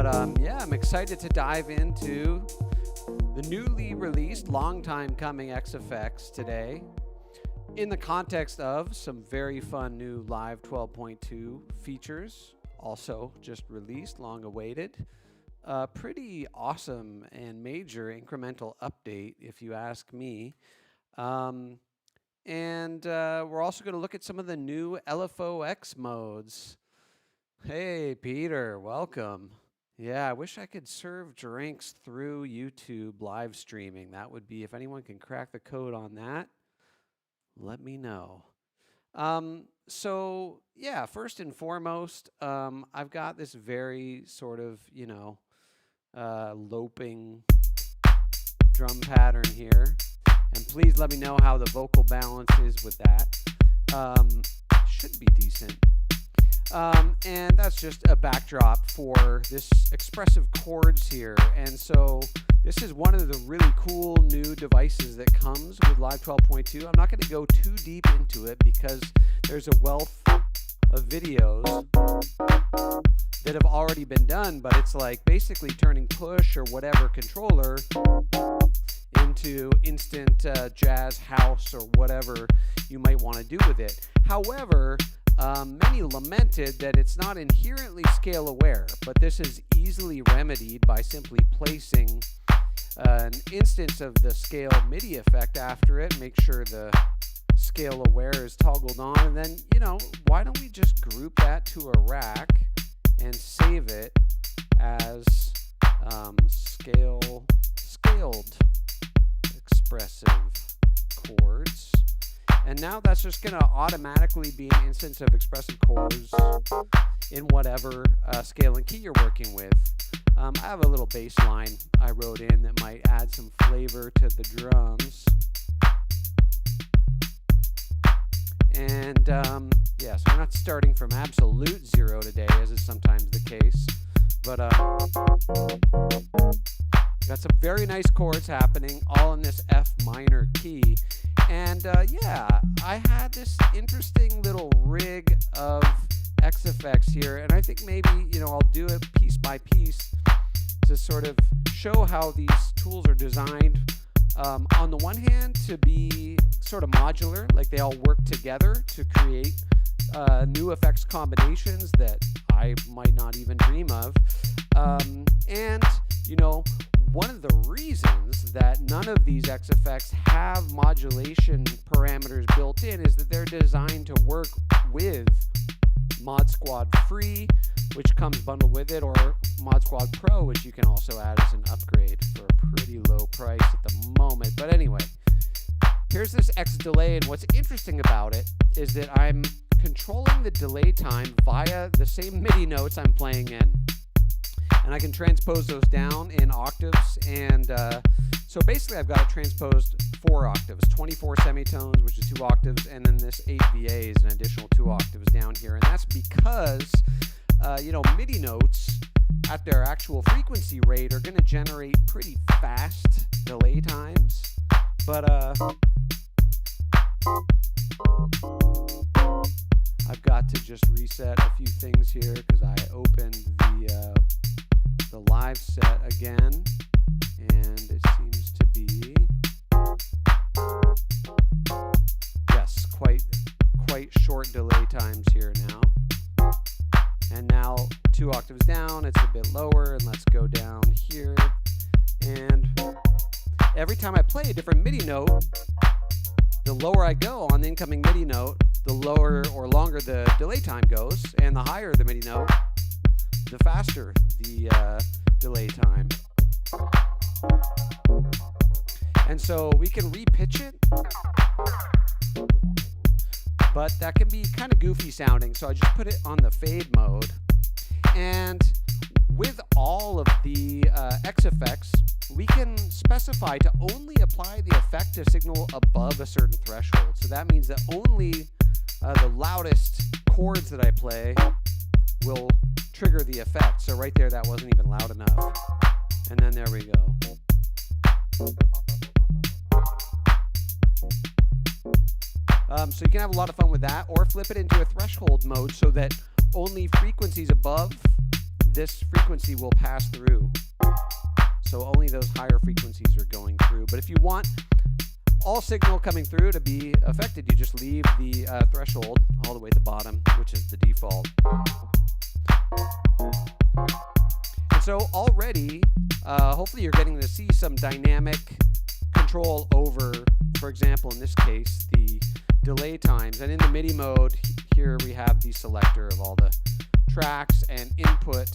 Yeah, I'm excited to dive into the newly released, long time coming XFX today in the context of some very fun new Live 12.2 features, also just released, long awaited. Pretty awesome and major incremental update, if you ask me. We're also going to look at some of the new LFOX modes. Hey, Peter, welcome. Yeah, I wish I could serve drinks through YouTube live streaming. That would be, if anyone can crack the code on that, let me know. Yeah, first and foremost, I've got this very sort of, loping drum pattern here. And please let me know how the vocal balance is with that. Should be decent. And that's just a backdrop for this expressive chords here. And so this is one of the really cool new devices that comes with Live 12.2. I'm not going to go too deep into it because there's a wealth of videos that have already been done, but it's like basically turning push or whatever controller into instant jazz house or whatever you might want to do with it. However, many lamented that it's not inherently scale aware, but this is easily remedied by simply placing an instance of the scale MIDI effect after it. Make sure the scale aware is toggled on, and then, why don't we just group that to a rack and save it as scaled expressive chords. And now that's just going to automatically be an instance of expressive chords in whatever scale and key you're working with. I have a little bass line I wrote in that might add some flavor to the drums. And yeah, so we're not starting from absolute zero today, as is sometimes the case. But got some very nice chords happening, all in this F minor key. And yeah, I had this interesting little rig of XFX here, and I think maybe, I'll do it piece by piece to sort of show how these tools are designed, on the one hand, to be sort of modular, like they all work together to create new effects combinations that I might not even dream of. One of the reasons that none of these XFX have modulation parameters built in is that they're designed to work with Mod Squad Free, which comes bundled with it, or Mod Squad Pro, which you can also add as an upgrade for a pretty low price at the moment. But anyway, here's this X delay, and what's interesting about it is that I'm controlling the delay time via the same MIDI notes I'm playing in. And I can transpose those down in octaves, and so basically I've got it transposed 4 octaves, 24 semitones, which is 2 octaves, and then this 8 VAs, an additional 2 octaves down here. And that's because, MIDI notes at their actual frequency rate are going to generate pretty fast delay times. But I've got to just reset a few things here because I opened the live set again, and it seems to be, yes, quite short delay times here now. And now 2 octaves down, it's a bit lower, and let's go down here. And every time I play a different MIDI note, the lower I go on the incoming MIDI note, the lower or longer the delay time goes, and the higher the MIDI note, the faster the delay time. And so we can repitch it, but that can be kind of goofy sounding, so I just put it on the fade mode. And with all of the XFX, we can specify to only apply the effect to signal above a certain threshold. So that means that only the loudest chords that I play will trigger the effect. So right there, that wasn't even loud enough. And then there we go. So you can have a lot of fun with that, or flip it into a threshold mode so that only frequencies above this frequency will pass through. So only those higher frequencies are going through. But if you want all signal coming through to be affected, you just leave the threshold all the way at the bottom, which is the default. And so already, hopefully you're getting to see some dynamic control over, for example, in this case, the delay times. And in the MIDI mode, here we have the selector of all the tracks and input,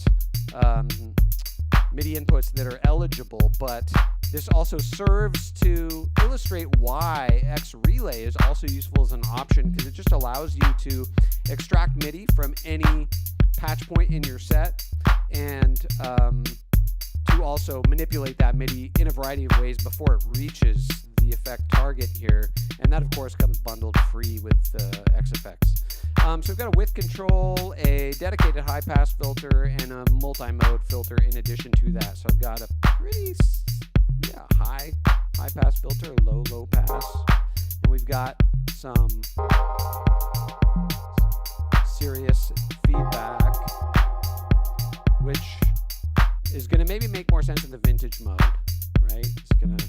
MIDI inputs that are eligible, but this also serves to illustrate why X Relay is also useful as an option, because it just allows you to extract MIDI from any patch point in your set and to also manipulate that MIDI in a variety of ways before it reaches the effect target here. And that, of course, comes bundled free with XFX. So we've got a width control, a dedicated high-pass filter, and a multi-mode filter in addition to that. So I've got a pretty high-pass filter, low pass, and we've got some serious feedback, which is going to maybe make more sense in the vintage mode, right? It's going to...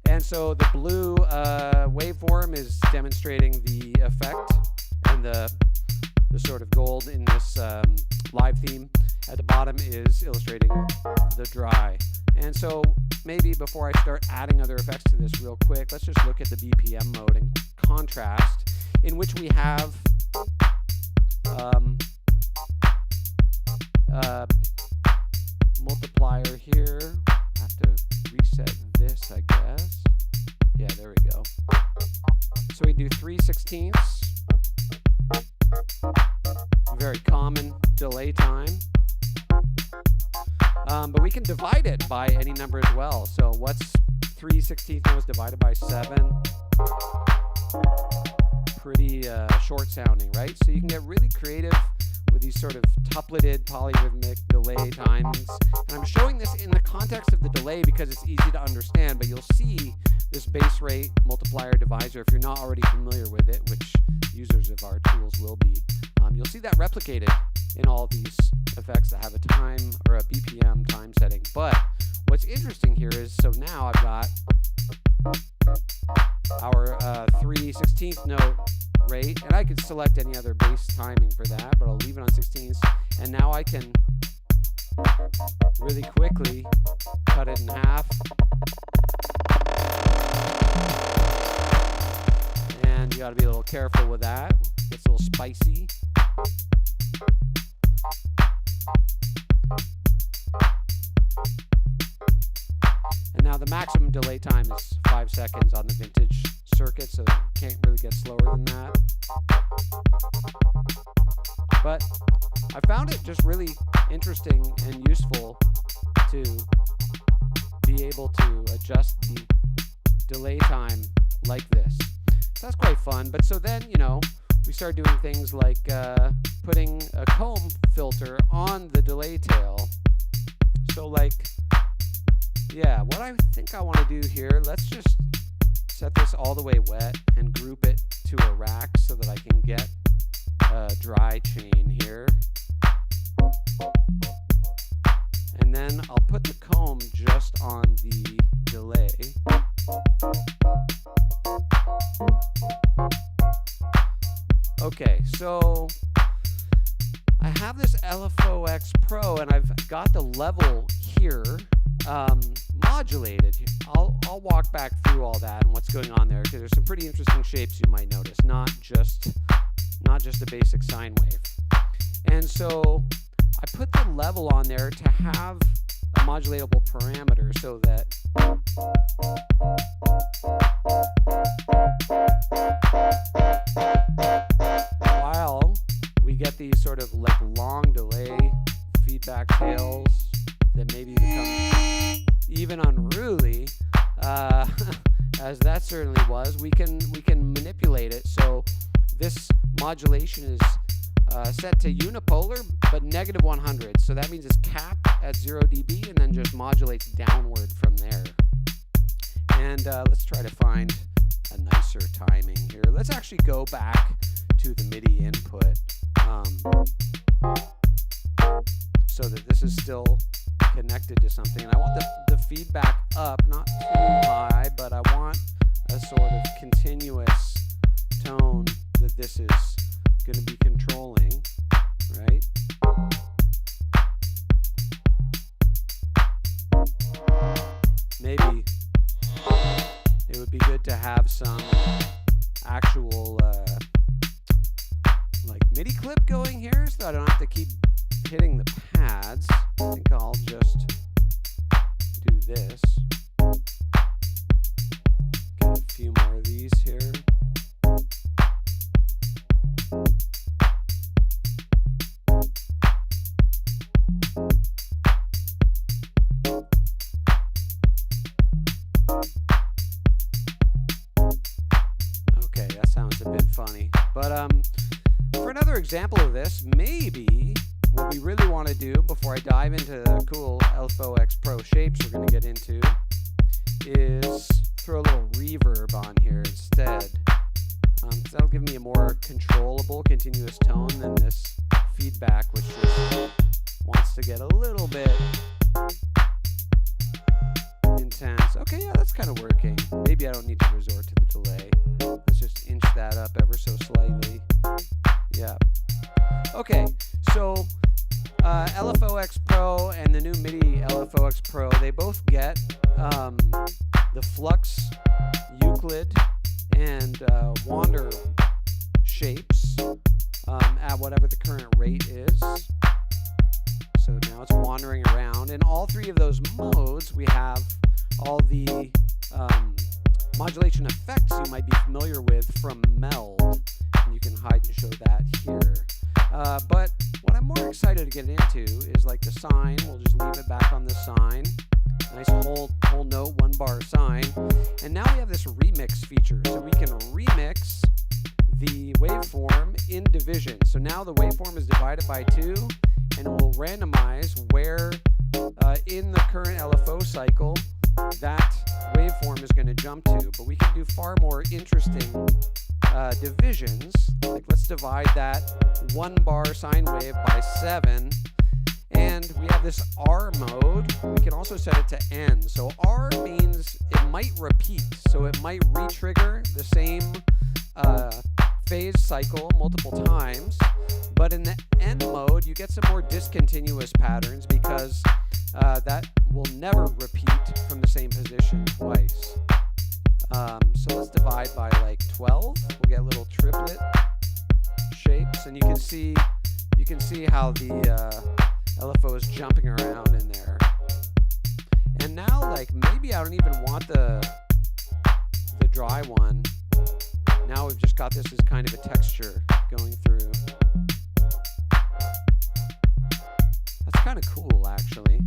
And so the blue waveform is demonstrating the effect, and the sort of gold in this live theme at the bottom is illustrating the dry. And so maybe before I start adding other effects to this real quick, let's just look at the BPM mode and contrast, in which we have multiplier here. I have to reset this, I guess. Yeah, there we go. So we do 3/16. Very common delay time. But we can divide it by any number as well. So what's 3/16 notes divided by 7? Pretty short sounding, right? So you can get really creative with these sort of tupleted polyrhythmic delay times. And I'm showing this in the context of the delay because it's easy to understand, but you'll see this base rate multiplier divisor, if you're not already familiar with it, which users of our tools will be, you'll see that replicated in all these effects that have a time or a BPM time setting. But what's interesting here is, so now I've got our 3/16 note rate, and I could select any other bass timing for that, but I'll leave it on 16ths, and now I can really quickly cut it in half. And you got to be a little careful with that. It's a little spicy. And now the maximum delay time is 5 seconds on the vintage circuit, so it can't really get slower than that. But I found it just really interesting and useful to be able to adjust the delay time like this. So that's quite fun. But so then, you know, we start doing things like putting a comb filter on the delay tail. So like, yeah, what I think I want to do here, let's just set this all the way wet and group it to a rack so that I can get a dry chain here. And then I'll put the comb just on the delay. Okay, so I have this LFOX Pro and I've got the level here modulated. I'll walk back through all that and what's going on there, because there's some pretty interesting shapes you might notice, not just a basic sine wave. And so I put the level on there to have a modulatable parameter so that while we get these sort of like long delay feedback tails that maybe become even unruly, as that certainly was, we can manipulate it. So this modulation is set to unipolar, but -100. So that means it's capped at 0 dB and then just modulates downward from there. And let's try to find a nicer timing here. Let's actually go back to the MIDI input. so that this is still connected to something. And I want the feedback up, not too high, but I want a sort of continuous tone that this is going to be controlling, right? Maybe it would be good to have some actual like MIDI clip going here, so I don't have to keep hitting the pads. I think I'll just do this. Get a few more of these here. Okay, that sounds a bit funny. But for another example of this, maybe what we really want to do before I dive into the cool LFOX Pro shapes we're going to get into is throw a little reverb on here instead. Because that'll give me a more controllable, continuous tone than this feedback, which just wants to get a little bit intense. Okay, yeah, that's kind of working. Maybe I don't need to resort to the delay. Let's just inch that up ever so slightly. Yeah. Okay, so LFOX Pro and the new MIDI LFOX Pro, they both get the Flux, Euclid, and Wander shapes at whatever the current rate is. So now it's wandering around. In all three of those modes, we have all the modulation effects you might be familiar with from Meld. And you can hide and show that here. But what I'm more excited to get into is like the sine. We'll just leave it back on the sine. Nice whole note, 1 bar sine. And now we have this remix feature. So we can remix the waveform in division. So now the waveform is divided by 2, and it will randomize where in the current LFO cycle that waveform is going to jump to. But we can do far more interesting divisions. Like let's divide that 1 bar sine wave by 7. And we have this R mode. We can also set it to N. So R means it might repeat. So it might re-trigger the same phase cycle multiple times. But in the N mode, you get some more discontinuous patterns because that will never repeat from the same position twice. So let's divide by like 12. We'll get little triplet shapes, and you can see how the LFO is jumping around in there. And now, like, maybe I don't even want the dry one. Now we've just got this as kind of a texture going through. That's kind of cool, actually.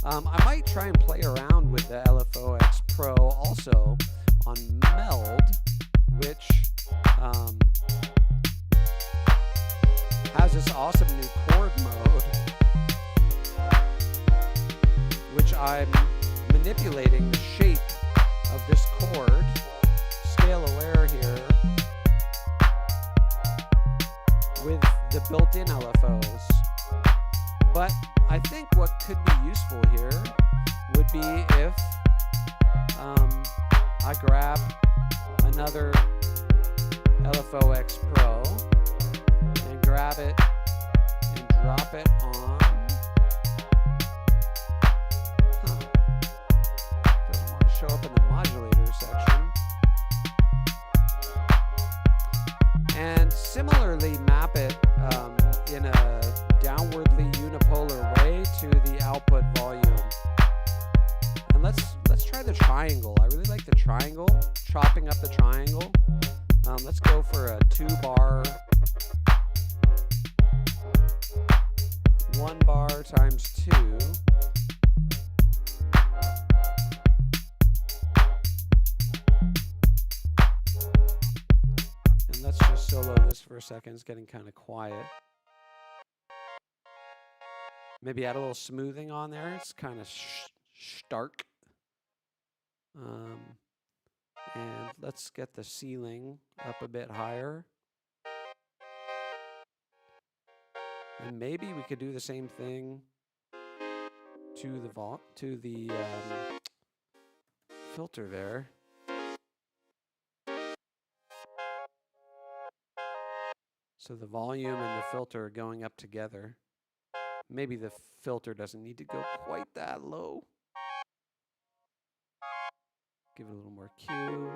I might try and play around with the LFOX Pro also on Meld, which has this awesome new chord mode, which I'm manipulating the shape of this chord, scale aware here, with the built-in LFOs. But I think what could be useful here would be if I grab another LFOX Pro and grab it and drop it on. Doesn't want to show up in the modulator section. And similarly map it in a downwardly unipolar way to the output volume. And let's try the triangle. I really like the triangle, chopping up the triangle. Let's go for a 2 bar, 1 bar times 2. And let's just solo this for a second. It's getting kind of quiet. Maybe add a little smoothing on there. It's kind of stark. And let's get the ceiling up a bit higher. And maybe we could do the same thing to the filter there. So the volume and the filter are going up together. Maybe the filter doesn't need to go quite that low. Give it a little more Q.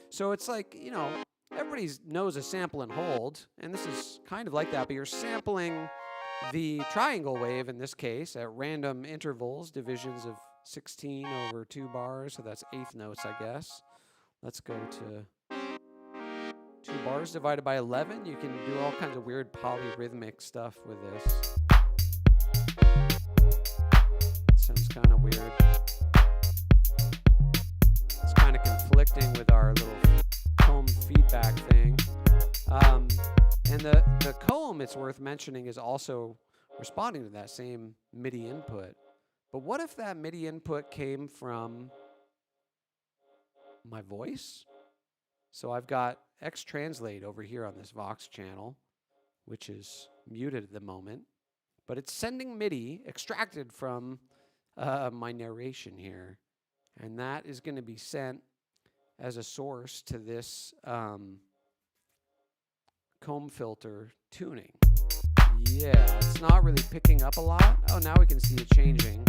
So it's like, you know, everybody knows a sample and hold, and this is kind of like that, but you're sampling the triangle wave in this case at random intervals, divisions of 16 over 2 bars, so that's eighth notes, I guess. Let's go to 2 bars divided by 11. You can do all kinds of weird polyrhythmic stuff with this. Sounds kind of weird. It's kind of conflicting with our little comb feedback thing. And the comb, it's worth mentioning, is also responding to that same MIDI input. But what if that MIDI input came from my voice? So I've got X translate over here on this Vox channel, which is muted at the moment, but it's sending MIDI extracted from my narration here, and that is going to be sent as a source to this comb filter tuning. Yeah, it's not really picking up a lot. Oh, now we can see it changing.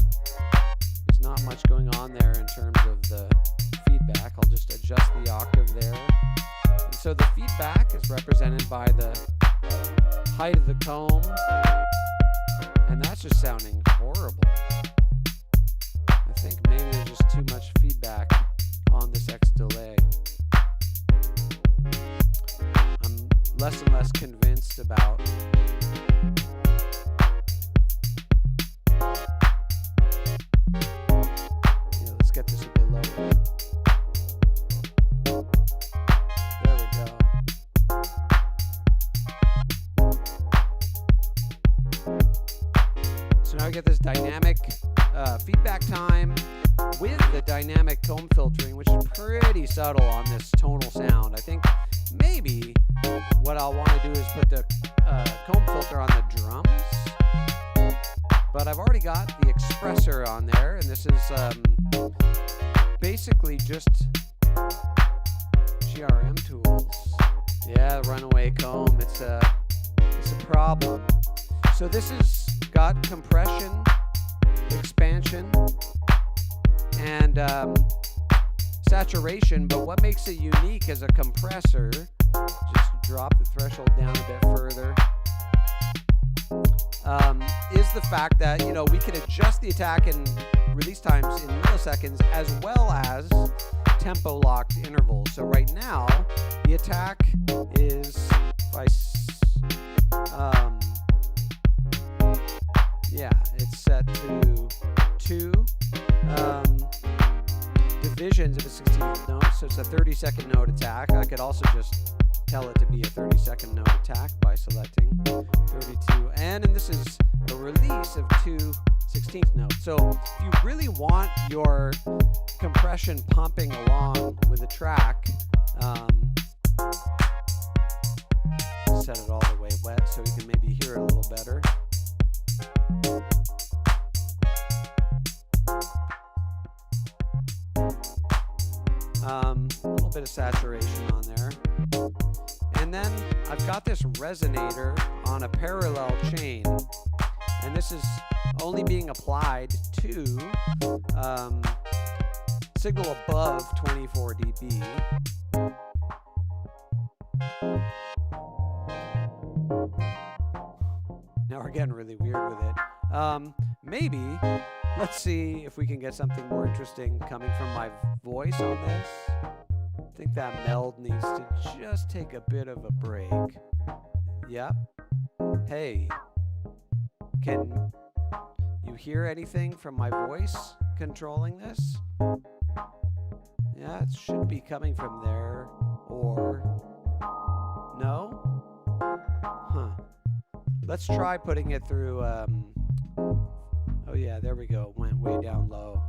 There's not much going on there in terms of the feedback. I'll just adjust the octave there. And so the feedback is represented by the height of the comb, and that's just sounding horrible. I think maybe there's just too much feedback on this X delay. I'm less and less convinced about let's get this a bit lower. There we go. So now we get this dynamic feedback time with the dynamic comb filtering, which is pretty subtle on this tonal sound. I think maybe what I'll want to do is put the comb filter on the drums, but I've already got the Expressor on there, and this is basically just GRM tools. Yeah, the runaway comb, it's a problem. So this has got compression, expansion, and saturation, but what makes it unique as a compressor, just drop the threshold down a bit further, is the fact that, you know, we can adjust the attack and release times in milliseconds as well as tempo locked intervals. So right now the attack is, it's set to 2 divisions of a 16th note, so it's a 30-second note attack. I could also just tell it to be a 30-second note attack by selecting 32, and this is a release of 2 16th notes. So if you really want your compression pumping along with the track, set it all the way wet so you can maybe hear it a little better. A little bit of saturation on there. And then I've got this resonator on a parallel chain, and this is only being applied to signal above 24 dB. Now we're getting really weird with it. Maybe let's see if we can get something more interesting coming from my voice on this. I think that meld needs to just take a bit of a break. Yep. Hey, can you hear anything from my voice controlling this? Yeah, it should be coming from there, or no? Huh. Let's try putting it through, oh yeah, there we go, went way down low.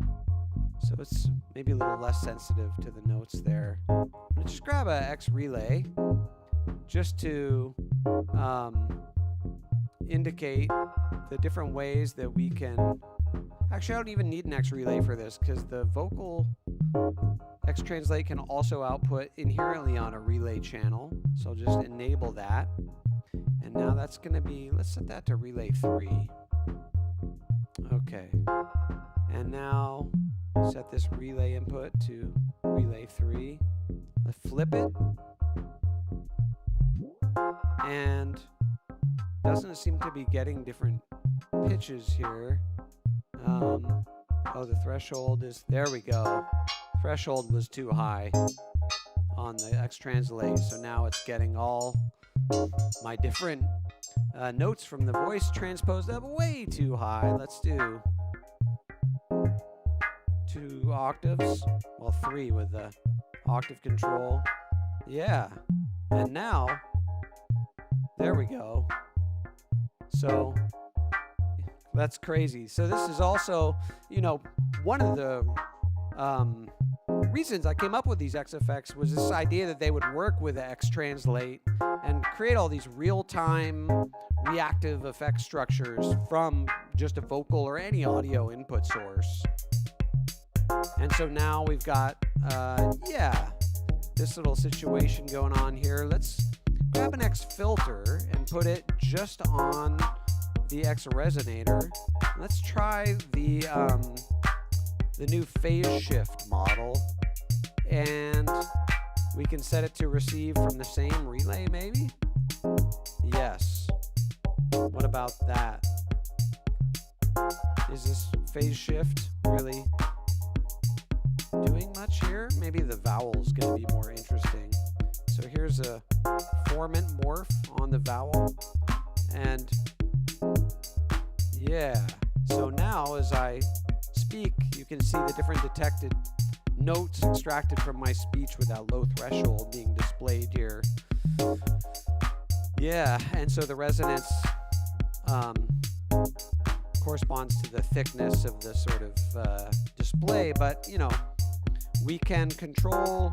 So it's maybe a little less sensitive to the notes there. I'm gonna just grab a X relay just to indicate the different ways that we can... Actually, I don't even need an X relay for this because the vocal X translate can also output inherently on a relay channel. So I'll just enable that. And now that's going to be, let's set that to relay 3. Okay. And now set this relay input to relay 3. Let's flip it. And doesn't seem to be getting different pitches here. Oh, the threshold is, there we go. Threshold was too high on the X translate, so now it's getting all my different notes from the voice transposed up way too high. Let's do 2 octaves, well 3 with the octave control. Yeah, and now, there we go. So that's crazy. So this is also, you know, one of the reasons I came up with these X effects was this idea that they would work with the X translate and create all these real-time reactive effect structures from just a vocal or any audio input source. And so now we've got, yeah, this little situation going on here. Let's grab an X filter and put it just on the X resonator. Let's try the new phase shift model, and we can set it to receive from the same relay, maybe? Yes. What about that? Is this phase shift really doing much here? Maybe the vowel's going to be more interesting. So here's a formant morph on the vowel, and yeah, so now as I speak, you can see the different detected notes extracted from my speech with that low threshold being displayed here. Yeah, and so the resonance corresponds to the thickness of the sort of display, but you know, we can control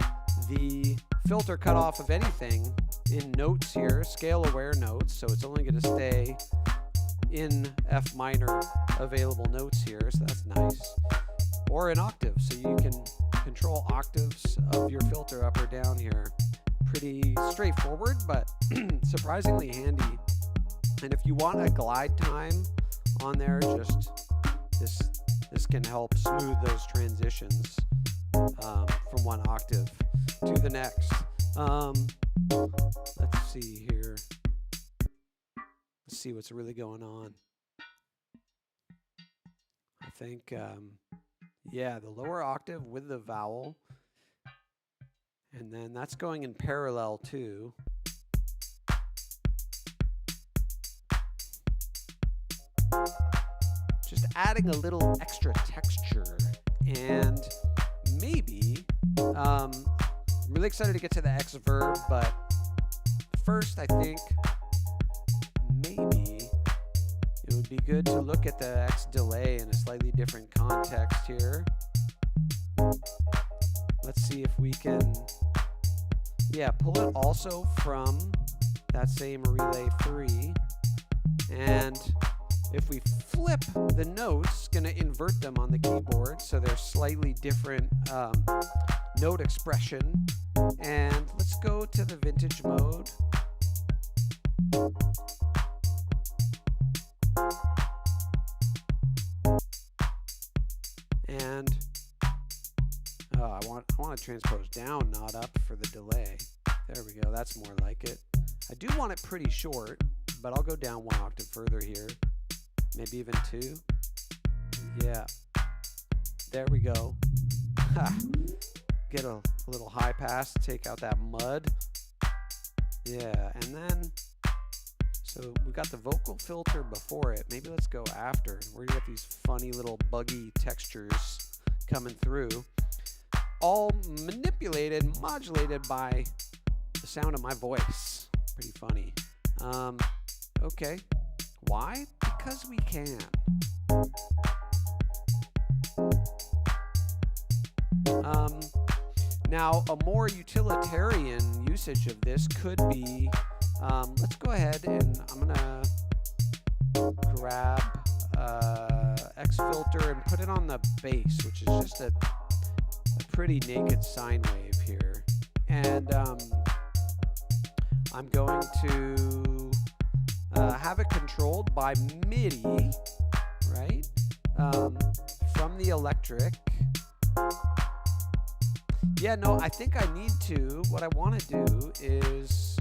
the filter cutoff of anything in notes here, scale aware notes, so it's only going to stay in F minor available notes here, so that's nice. Or in octaves, so you can control octaves of your filter up or down here. Pretty straightforward, but surprisingly handy. And if you want a glide time on there, just this can help smooth those transitions from one octave to the next. Let's see here. Let's see what's really going on. I think, yeah, the lower octave with the vowel. And then that's going in parallel too. Just adding a little extra texture. And maybe, I'm really excited to get to the X verb, but first I think maybe it would be good to look at the X delay in a slightly different context here. Let's see if we can, yeah, pull it also from that same relay 3. And if we flip the notes, going to invert them on the keyboard so they're slightly different note expression. And let's go to the vintage mode. And I want to transpose down, not up for the delay. There we go. That's more like it. I do want it pretty short, but I'll go down 1 octave further here. Maybe even 2. Yeah. There we go. Get a little high pass, take out that mud. Yeah, and then, so we got the vocal filter before it. Maybe let's go after. We're gonna get these funny little buggy textures coming through. All manipulated, modulated by the sound of my voice. Pretty funny. Okay. Why? Because we can. Now, a more utilitarian usage of this could be, let's go ahead and I'm gonna grab X filter and put it on the bass, which is just a pretty naked sine wave here. And I'm going to have it controlled by MIDI, right? From the electric. Yeah, no, I think I need to. What I want to do is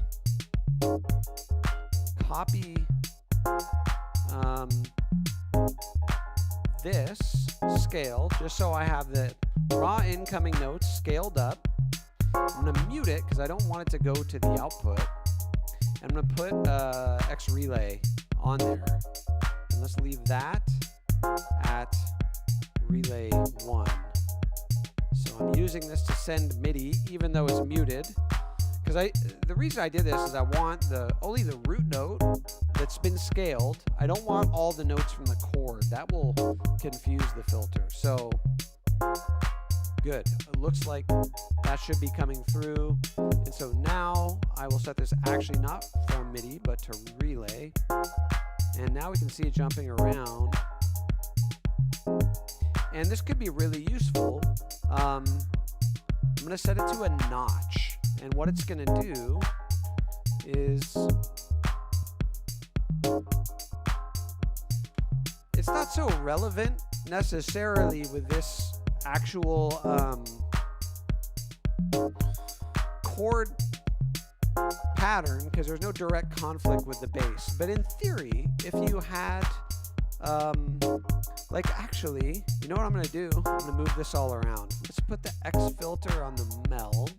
copy this scale, just so I have the raw incoming notes scaled up. I'm going to mute it because I don't want it to go to the output. I'm going to put X relay on there. And let's leave that at relay 1. So I'm using this to send MIDI even though it's muted. Because the reason I did this is I want only the root note that's been scaled. I don't want all the notes from the chord. That will confuse the filter. So good. It looks like that should be coming through. And so now I will set this actually not from MIDI but to relay. And now we can see it jumping around. And this could be really useful. I'm going to set it to a notch. And what it's going to do is, it's not so relevant necessarily with this actual chord pattern because there's no direct conflict with the bass. But in theory, if you had, like actually, you know what I'm going to do? I'm going to move this all around. Let's put the X filter on the meld.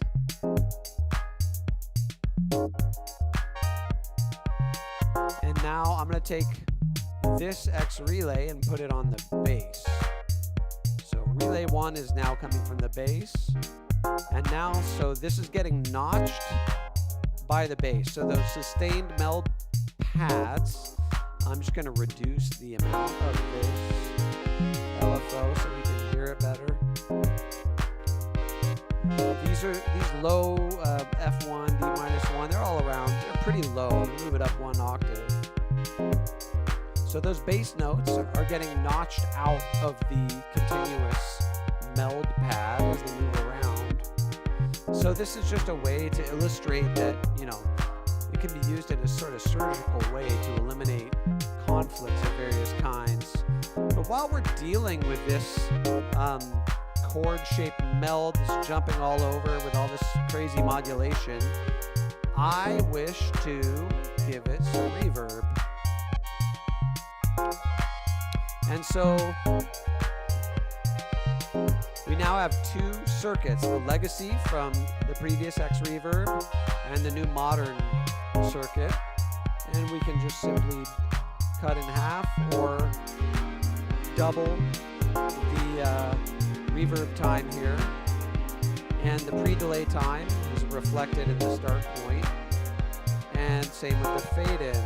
And now I'm going to take this X relay and put it on the bass. So relay 1 is now coming from the bass. And now, so this is getting notched by the bass. So those sustained meld pads, I'm just going to reduce the amount of this LFO so we can hear it better. These low F1, D-1, they're all around. They're pretty low. Move it up 1 octave. So those bass notes are getting notched out of the continuous meld pad as they move around. So this is just a way to illustrate that, you know, it can be used in a sort of surgical way to eliminate conflicts of various kinds. But while we're dealing with this chord-shaped meld that's jumping all over with all this crazy modulation, I wish to give it some reverb. And so we now have 2 circuits, the legacy from the previous X reverb and the new modern circuit. And we can just simply cut in half or double the reverb time here. And the pre-delay time is reflected in the start point. And same with the fade in.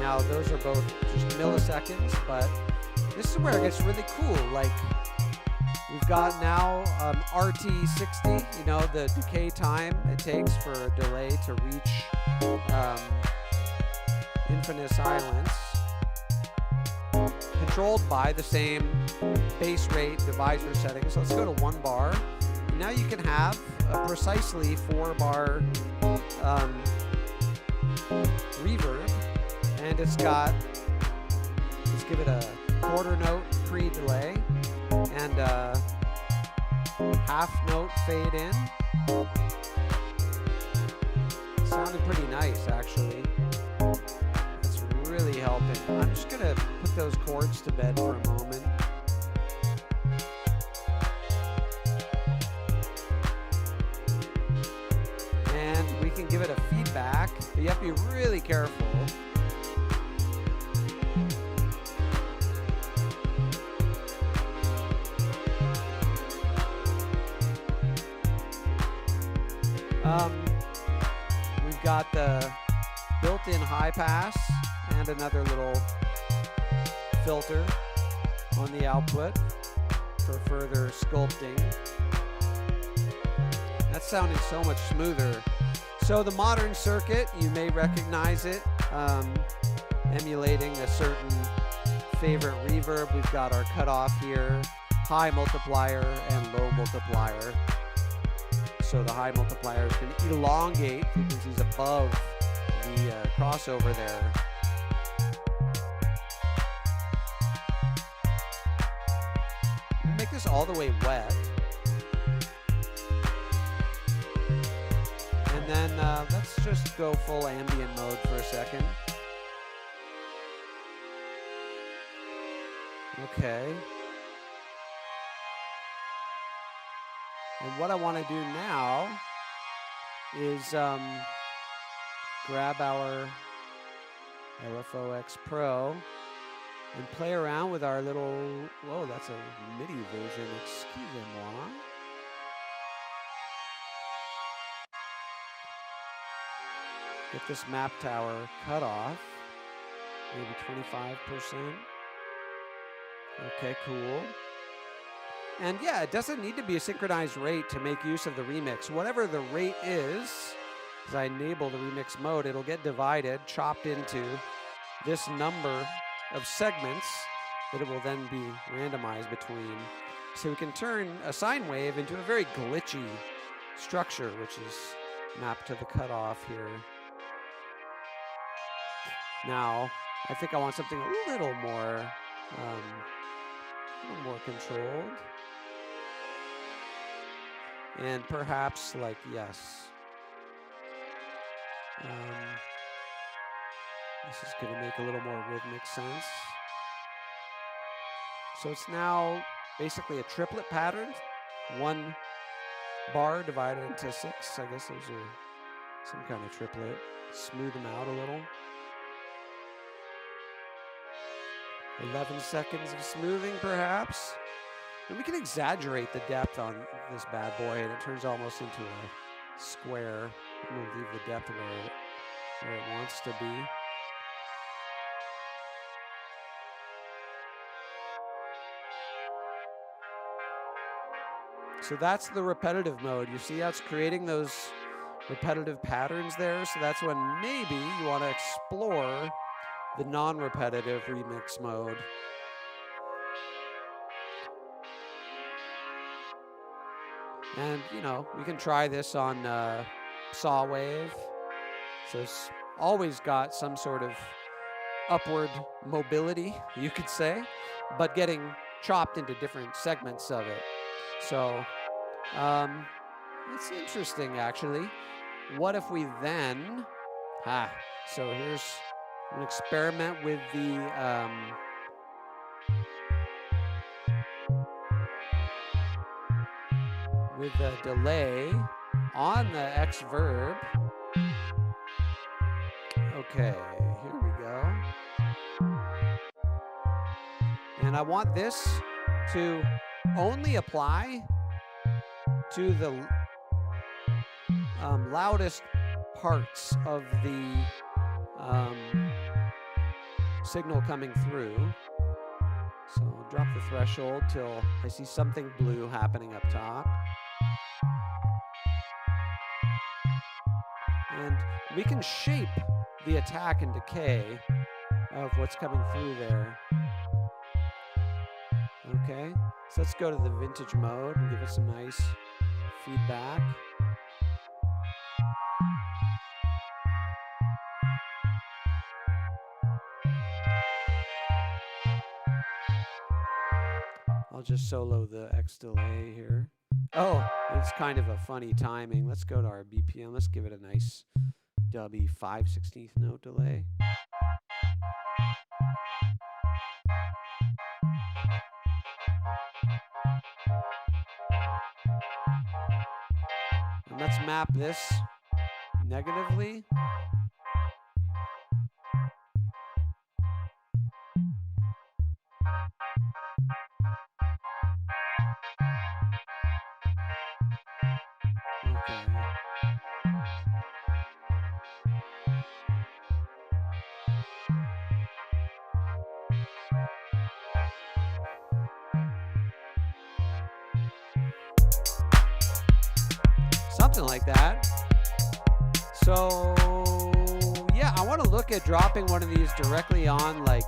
Now those are both just milliseconds, but this is where it gets really cool. Like we've got now RT60, you know, the decay time it takes for a delay to reach infinite silence, controlled by the same bass rate divisor setting. So let's go to 1 bar. Now you can have a precisely 4 bar reverb, and it's got, let's give it a quarter note pre-delay and a half note fade in. Sounded pretty nice actually. It's really helping. I'm just gonna put those chords to bed for a moment. And we can give it a feedback, but you have to be really careful. We've got the built-in high pass and another little filter on the output for further sculpting. That's sounding so much smoother. So the modern circuit, you may recognize it. emulating a certain favorite reverb. We've got our cutoff here, high multiplier and low multiplier. So the high multiplier is going to elongate frequencies above the crossover there. We'll make this all the way wet. And then let's just go full ambient mode for a second. Okay. And what I want to do now is grab our LFOX Pro and play around with our little, whoa, that's a MIDI version, excusez-moi. Get this map tower cut off, maybe 25%. Okay, cool. And yeah, it doesn't need to be a synchronized rate to make use of the remix. Whatever the rate is, as I enable the remix mode, it'll get divided, chopped into this number of segments that it will then be randomized between. So we can turn a sine wave into a very glitchy structure, which is mapped to the cutoff here. Now, I think I want something a little more controlled. And perhaps, like, yes. This is going to make a little more rhythmic sense. So it's now basically a triplet pattern. 1 bar divided into 6. I guess those are some kind of triplet. Smooth them out a little. 11 seconds of smoothing, perhaps. And we can exaggerate the depth on this bad boy, and it turns almost into a square. I'm going to leave the depth where it wants to be. So that's the repetitive mode. You see how it's creating those repetitive patterns there? So that's when maybe you want to explore the non-repetitive remix mode. And, you know, we can try this on saw wave. So it's always got some sort of upward mobility, you could say, but getting chopped into different segments of it. So it's interesting, actually. What if we then... so here's an experiment with the... with the delay on the X verb. Okay, here we go. And I want this to only apply to the loudest parts of the signal coming through. So I'll drop the threshold till I see something blue happening up top. And we can shape the attack and decay of what's coming through there. Okay, so let's go to the vintage mode and give it some nice feedback. I'll just solo the X delay here. Oh, it's kind of a funny timing. Let's go to our BPM. Let's give it a nice dubby 5/16 note delay. And let's map this negatively. Something like that. So yeah, I want to look at dropping one of these directly on, like,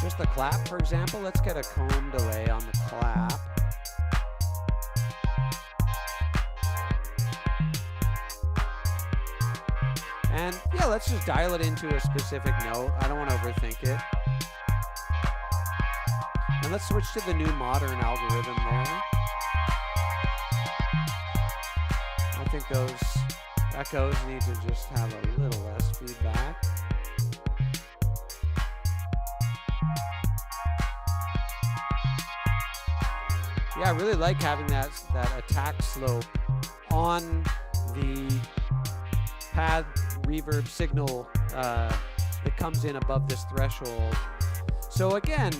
just the clap, for example. Let's get a comb delay on the clap. And yeah, let's just dial it into a specific note. I don't want to overthink it. And let's switch to the new modern algorithm there. I think those echoes need to just have a little less feedback. Yeah, I really like having that attack slope on the pad reverb signal that comes in above this threshold. So again,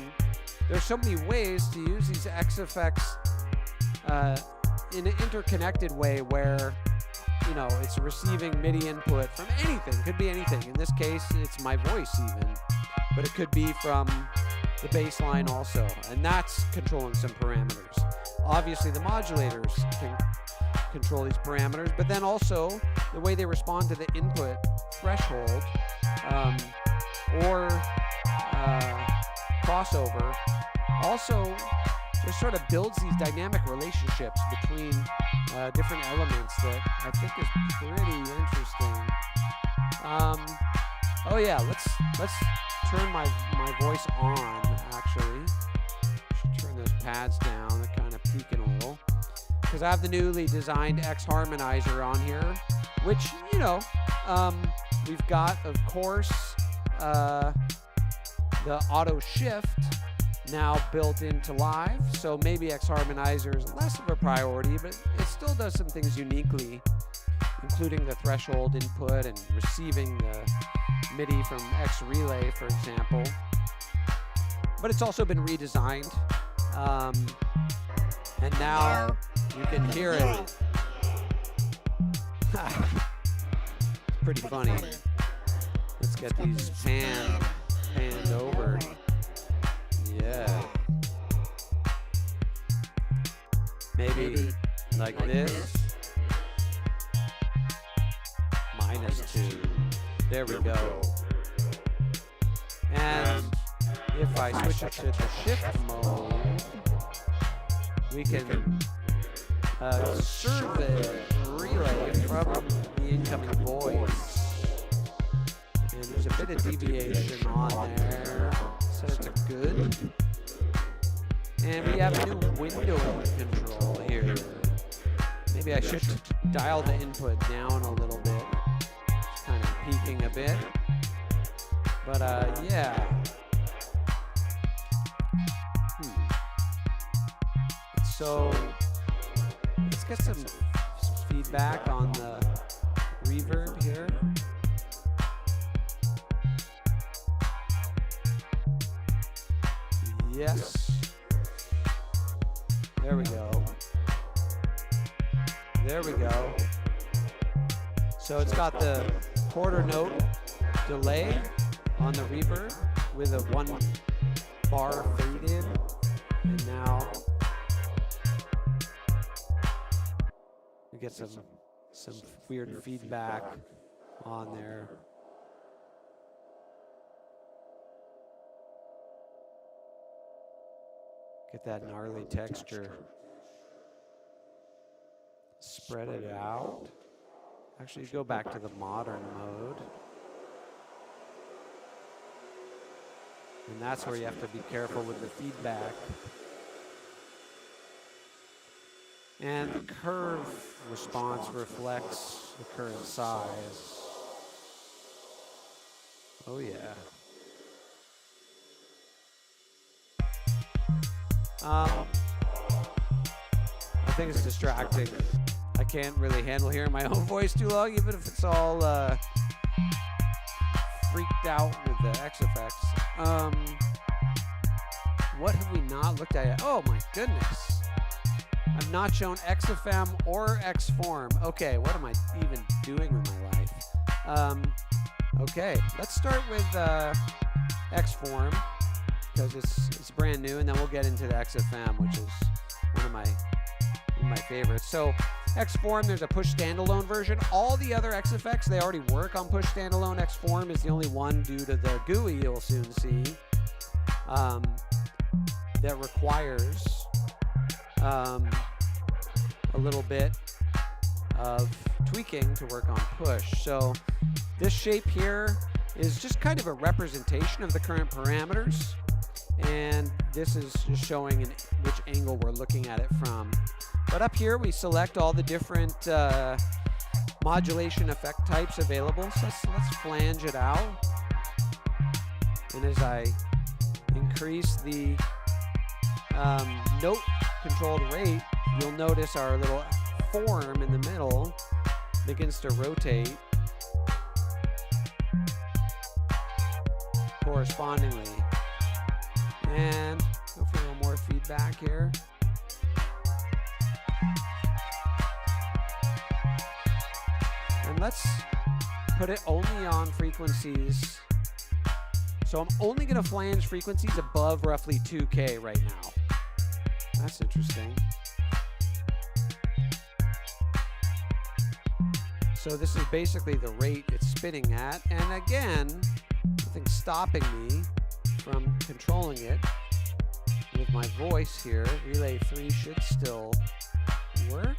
there's so many ways to use these X effects in an interconnected way where, you know, it's receiving MIDI input from anything. Could be anything. In this case, it's my voice even, but it could be from the bass line also, and that's controlling some parameters. Obviously, the modulators can control these parameters, but then also the way they respond to the input threshold or crossover also just sort of builds these dynamic relationships between different elements that I think is pretty interesting. Oh yeah, let's turn my voice on. Actually, should turn those pads down. They're kind of peaking a little because I have the newly designed X harmonizer on here, which, you know, we've got, of course, the auto shift now built into live, so maybe X harmonizer is less of a priority, but it still does some things uniquely, including the threshold input and receiving the MIDI from X relay, for example. But it's also been redesigned, and now you can hear it. It's pretty funny. Let's get these panned over. Yeah. Maybe like this. -2. There we go. And if I switch it to the shift mode, we can serve the relay from the incoming voice. And there's a bit of deviation on there, so it's good. And we have a new window control here. Maybe I should dial the input down a little bit. It's kind of peaking a bit. But yeah. So let's get some feedback on the reverb here. Yes. There we go. There we go. So it's got the quarter note delay on the reverb with a 1 bar fade in. And now we get some weird feedback on there. Get that gnarly texture. Spread it out. Actually, go back to the modern mode. And that's where you have to be careful with the feedback. And the curve response reflects the current size. Oh yeah. I think it's distracting. I can't really handle hearing my own voice too long, even if it's all freaked out with the X effects. What have we not looked at yet? Oh my goodness. I've not shown XFM or Xform. Okay, what am I even doing with my life? Okay, let's start with Xform, because it's brand new, and then we'll get into the XFM, which is one of my favorites. So Xform, there's a push standalone version. All the other X effects, they already work on push standalone. Xform is the only one, due to the GUI you'll soon see, that requires a little bit of tweaking to work on push. So this shape here is just kind of a representation of the current parameters, and this is just showing which angle we're looking at it from. But up here we select all the different modulation effect types available. So let's flange it out. And as I increase the note controlled rate, you'll notice our little form in the middle begins to rotate correspondingly. And go for a little more feedback here. And let's put it only on frequencies. So I'm only going to flange frequencies above roughly 2K right now. That's interesting. So this is basically the rate it's spinning at. And again, nothing's stopping me from controlling it with my voice here. Relay 3 should still work.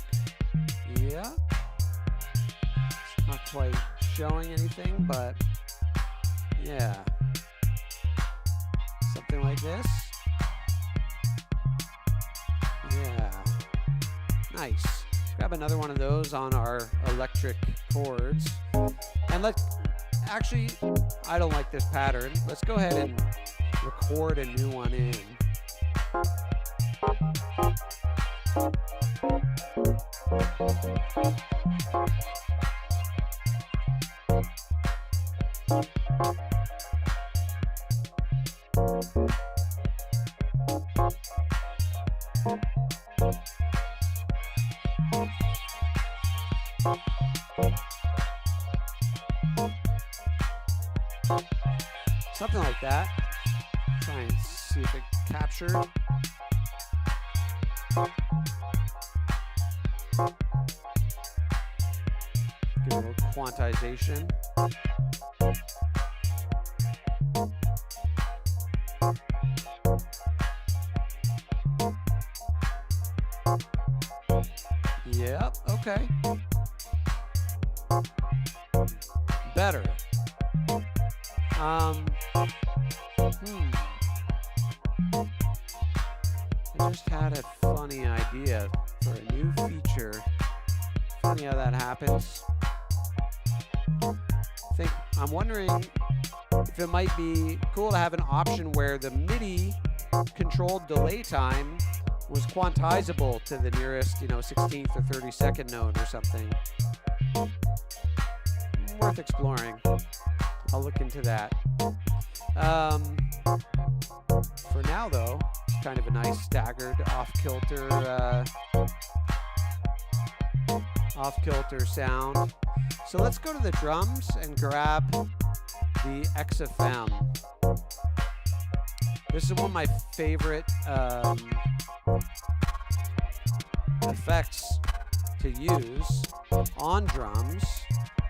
Yeah. It's not quite showing anything, but yeah. Something like this. Yeah. Nice. Let's grab another one of those on our electric chords. And actually, I don't like this pattern. Let's go ahead and record a new one in. Something like that. Try and see if it captured. Give it a little quantization. Yep, okay. Better. I just had a funny idea for a new feature. Funny how that happens. I'm wondering if it might be cool to have an option where the MIDI controlled delay time was quantizable to the nearest, 16th or 32nd note or something. Worth exploring. I'll look into that. For now, though, it's kind of a nice staggered off-kilter sound. So let's go to the drums and grab the XFM. This is one of my favorite effects to use on drums.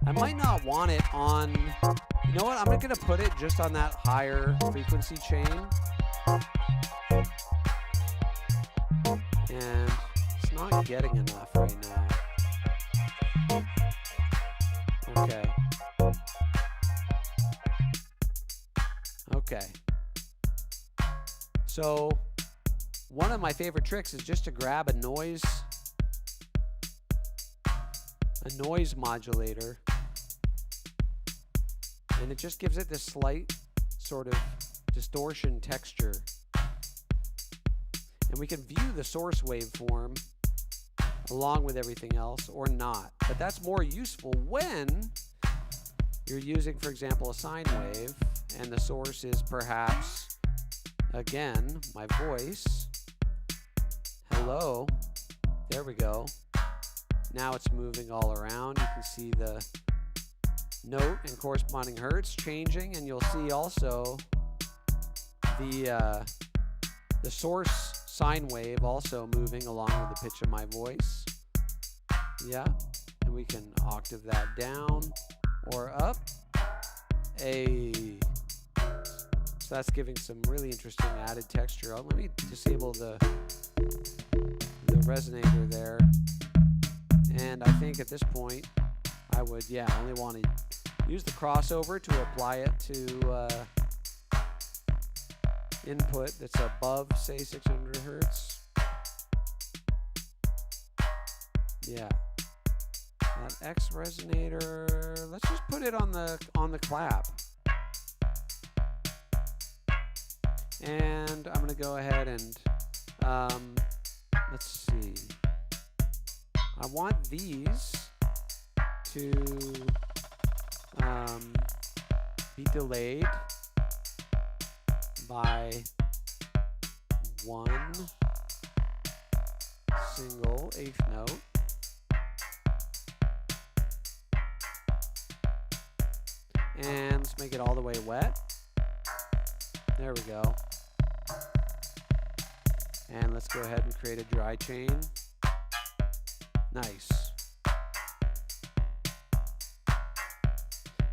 I might not want it on, you know what, I'm going to put it just on that higher frequency chain. And it's not getting enough right now. Okay. Okay. So one of my favorite tricks is just to grab a noise modulator, and it just gives it this slight sort of distortion texture. And we can view the source waveform along with everything else or not. But that's more useful when you're using, for example, a sine wave, and the source is perhaps, again, my voice. Hello. There we go. Now it's moving all around. You can see the note and corresponding hertz changing, and you'll see also the source sine wave also moving along with the pitch of my voice. Yeah, and we can octave that down or up. So that's giving some really interesting added texture. Let me disable the resonator there. And I think at this point, I would, only want to use the crossover to apply it to input that's above, say, 600 hertz. Yeah. That X resonator, let's just put it on the clap. And I'm going to go ahead and, let's see. I want these to be delayed by one single eighth note. And let's make it all the way wet. There we go. And let's go ahead and create a dry chain. Nice.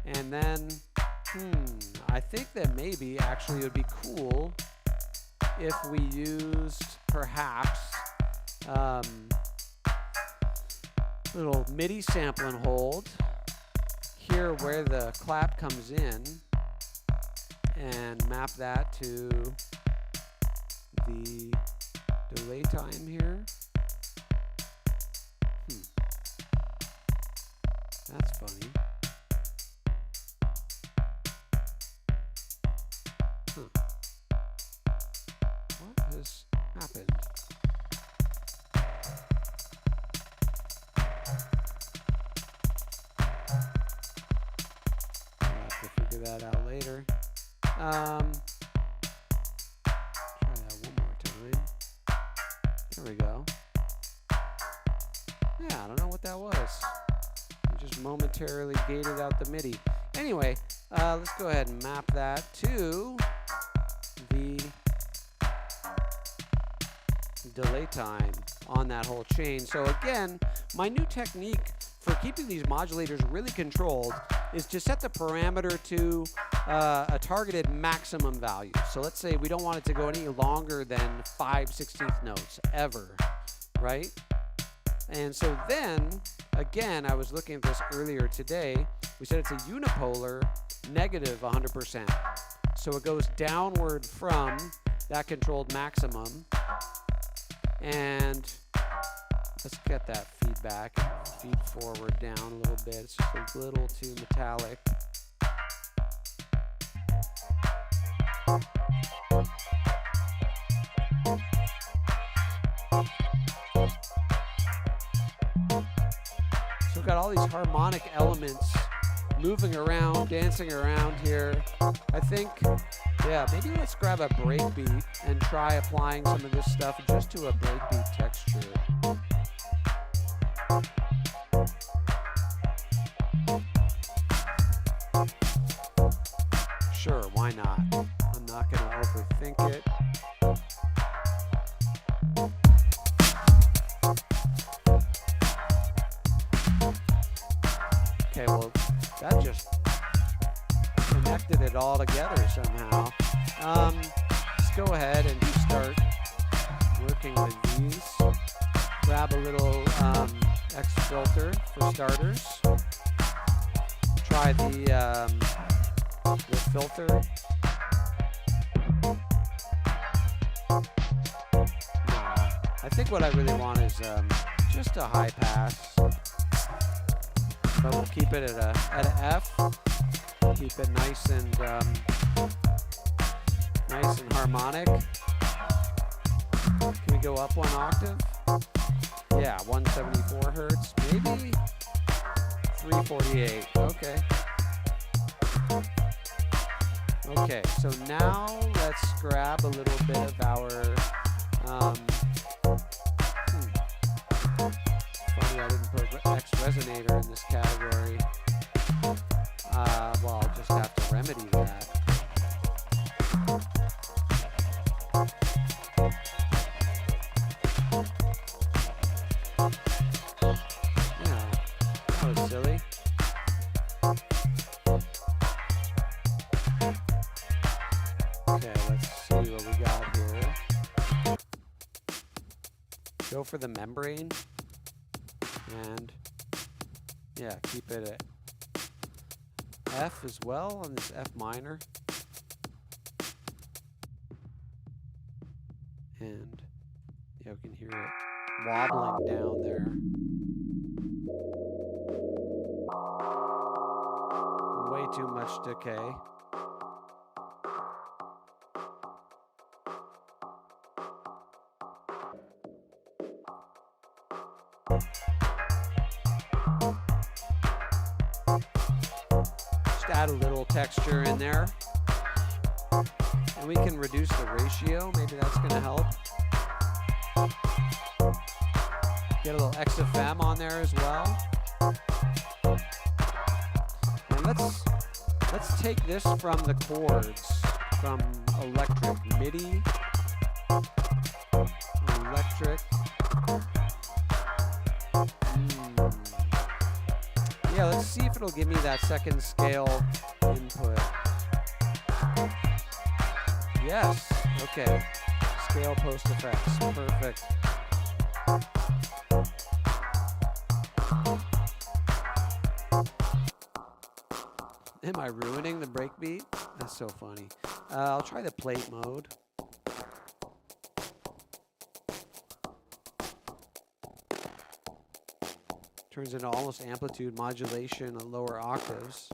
And then, I think that maybe actually it would be cool if we used perhaps little MIDI sample and hold here where the clap comes in and map that to the delay time here. That's funny. What has happened? I'll have to figure that out later. Try that one more time. There we go. Yeah, I don't know what that was. Just momentarily gated out the MIDI. Anyway, let's go ahead and map that to the delay time on that whole chain. So again, my new technique for keeping these modulators really controlled is to set the parameter to a targeted maximum value. So let's say we don't want it to go any longer than 5/16 notes ever, right? And so then, again, I was looking at this earlier today. We said it's a unipolar negative 100%. So it goes downward from that controlled maximum. And let's get that feedback. Feed forward down a little bit. It's just a little too metallic. So we've got all these harmonic elements moving around, dancing around here. I think, maybe let's grab a breakbeat and try applying some of this stuff just to a breakbeat texture. Sure, why not? I'm not going to overthink it. Okay, well, that just connected it all together somehow. Let's go ahead and just start working with these. Grab a little X filter for starters. Try the filter. I think what I really want is just a high pass. But we'll keep it at an F. Keep it nice and harmonic. Can we go up one octave? Yeah, 174 hertz, maybe 348. Okay. Okay, so now let's grab a little bit of our funny I didn't put X resonator in this category. Well, I'll just have to remedy that. Okay, let's see what we got here. Go for the membrane. And yeah, keep it at F as well on this F minor. And yeah, we can hear it wobbling down there. Way too much decay. Just add a little texture in there. And we can reduce the ratio. Maybe that's going to help. Get a little XFM on there as well. And let's take this from the chords, from electric MIDI, electric. Yeah, let's see if it'll give me that second scale input. Yes, okay. Scale post effects, perfect. Am I ruining the breakbeat? That's so funny. I'll try the plate mode. Turns into almost amplitude modulation on lower octaves.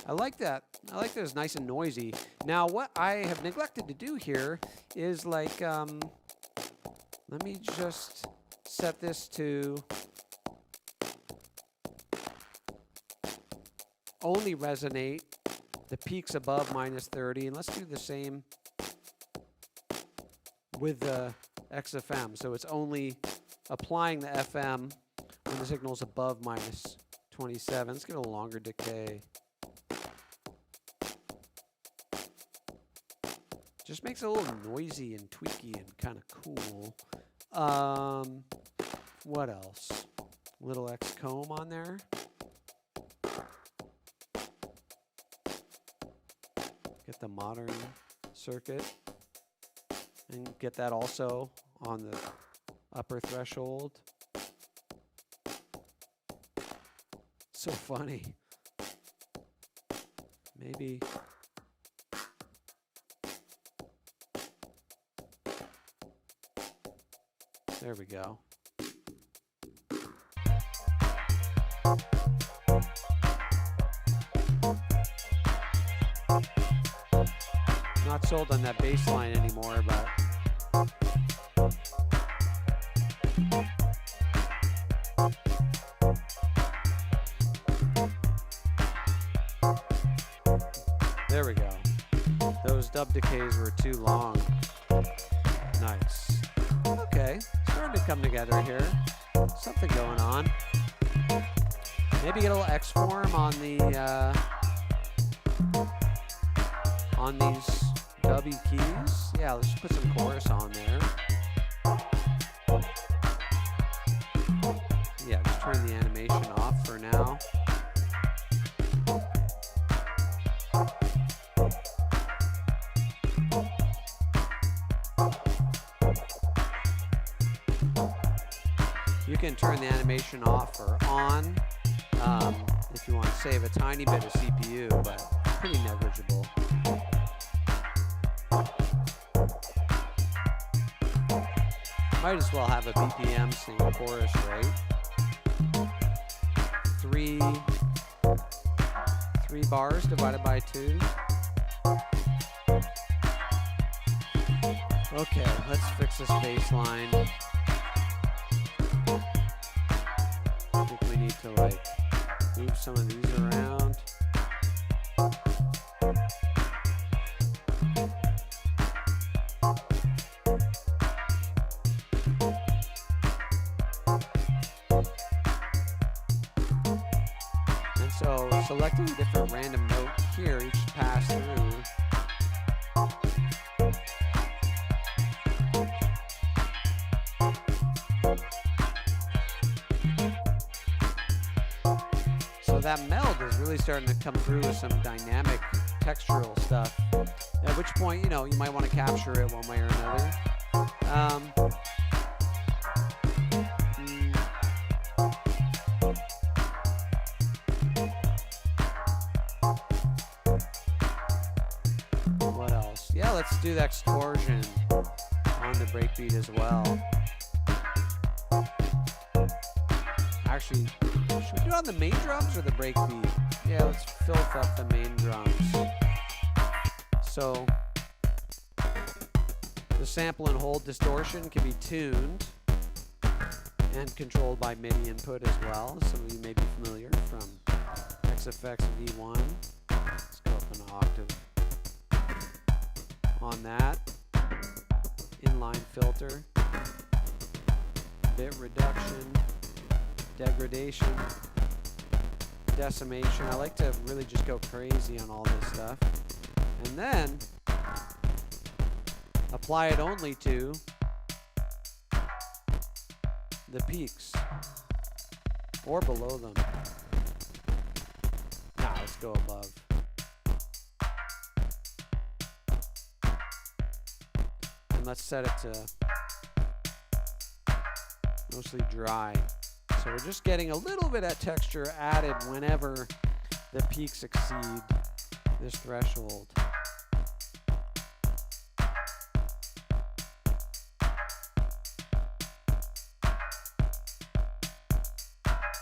I like that. I like that it's nice and noisy. Now, what I have neglected to do here is like, let me just set this to only resonate the peaks above -30, and let's do the same with the XFM. So it's only applying the FM when the signal's above -27. Let's get a longer decay. Just makes it a little noisy and tweaky and kind of cool. What else? Little X comb on there. Get the modern circuit and get that also on the upper threshold. So funny. Maybe. There we go. Not sold on that bass line anymore, but there we go. Those dub decays were too long. Nice. Okay, starting to come together here. Something going on. Maybe get a little X form on the on these W keys. Yeah, let's just put some chorus on there. Yeah, just turn the animation off for now. You can turn the animation off or on if you want to save a tiny bit of CPU, but pretty negligible. Might as well have a BPM sing chorus, right? Three bars divided by 2. Okay, let's fix this bass line. I think we need to like move some of these around. And so selecting a different random note here each pass through. So that meld is really starting to come through with some dynamic textural stuff. At which point, you know, you might want to capture it one way or another. What else? Yeah, let's do the extortion on the breakbeat as well. Actually, should we do it on the main drums or the breakbeat? Yeah, let's filth up the main drums. So the sample and hold distortion can be tuned and controlled by MIDI input as well. Some of you may be familiar from XFX V1. Let's go up an octave on that. Inline filter, bit reduction, degradation, decimation. I like to really just go crazy on all this stuff. And then apply it only to the peaks or below them. Nah, let's go above. And let's set it to mostly dry. So we're just getting a little bit of texture added whenever the peaks exceed this threshold.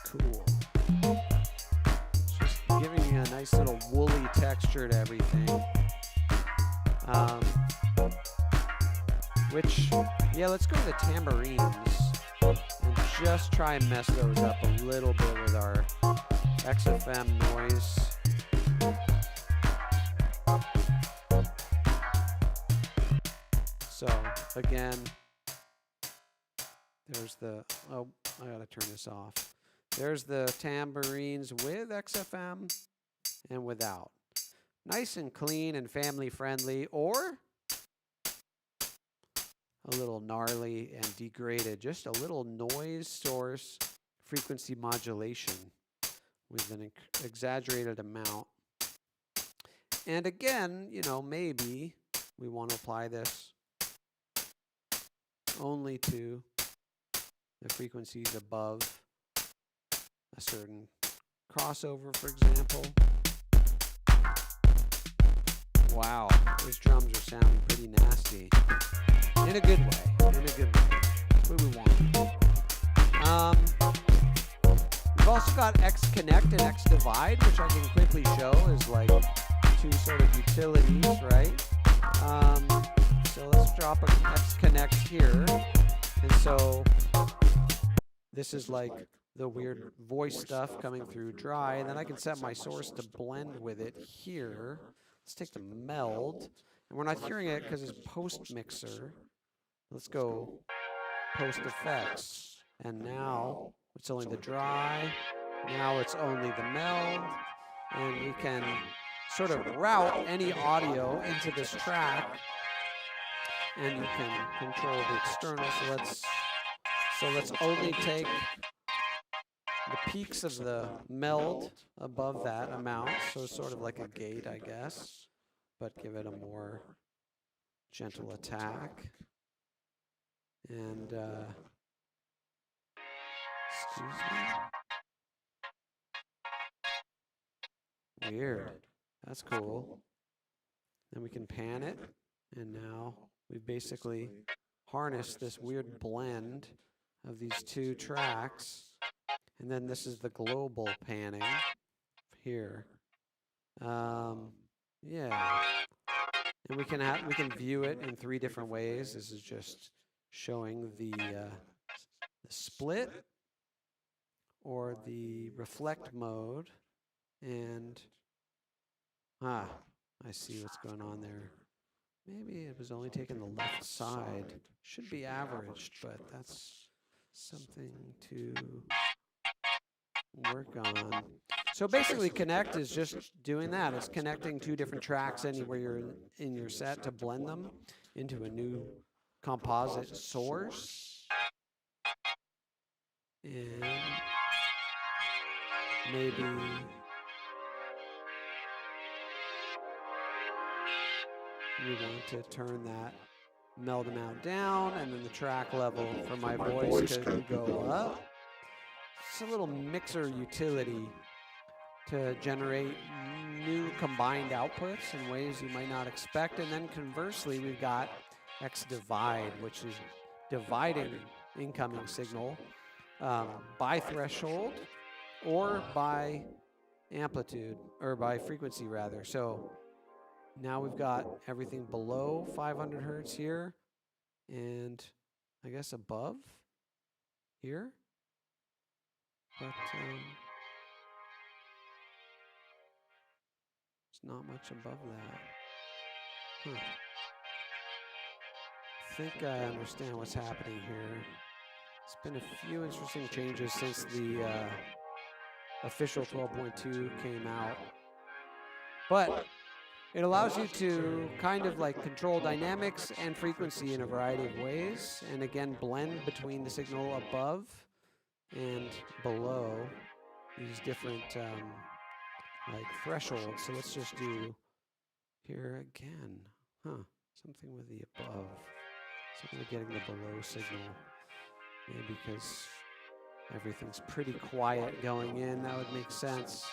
Cool. Just giving you a nice little woolly texture to everything. Yeah, let's go to the tambourines and just try and mess those up a little bit with our XFM noise. So again, there's the, oh, I gotta turn this off. There's the tambourines with XFM and without. Nice and clean and family friendly, or a little gnarly and degraded. Just a little noise source frequency modulation with an exaggerated amount. And again, you know, maybe we want to apply this only to the frequencies above a certain crossover, for example. Wow, those drums are sounding pretty nasty. In a good way, in a good way. That's what we want. We've also got X-Connect and X-Divide, which I can quickly show is like two sort of utilities, right? So let's drop an X-Connect here. And so this is like the weird voice stuff coming through dry. And then I can set my source to blend with it here. Let's take the meld. And we're not hearing it because it's post-mixer. Let's go post-effects. And now it's only the dry. Now it's only the meld. And we can sort of route any audio into this track. And you can control the external. So let's only take the peaks of the meld above that amount. So sort of like a gate, I guess, but give it a more gentle attack. And excuse me. Weird. That's cool. Then we can pan it, and now we've basically harnessed this weird blend of these two tracks. And then this is the global panning here. Yeah. And we can view it in 3 different ways. This is just showing the split or the reflect mode. And I see what's going on there. Maybe it was only taking the left side. Should be averaged, but that's something to work on. So basically Connect is just doing that. It's connecting 2 different tracks anywhere you're in your set to blend them into a new composite source. And maybe we want to turn that meld amount down, and then the track level for my voice could go up. It's a little mixer utility to generate new combined outputs in ways you might not expect. And then conversely, we've got X divide, which is dividing incoming signal by threshold or by amplitude, or by frequency rather. So now we've got everything below 500 hertz here, and I guess above here. But it's not much above that. Huh. I think I understand what's happening here. It's been a few interesting changes since the official 12.2 came out. But it allows you to kind of like control dynamics and frequency in a variety of ways, and again blend between the signal above and below these different like thresholds. So let's just do here again. Something with the above. Something with getting the below signal. Maybe because everything's pretty quiet going in, that would make sense.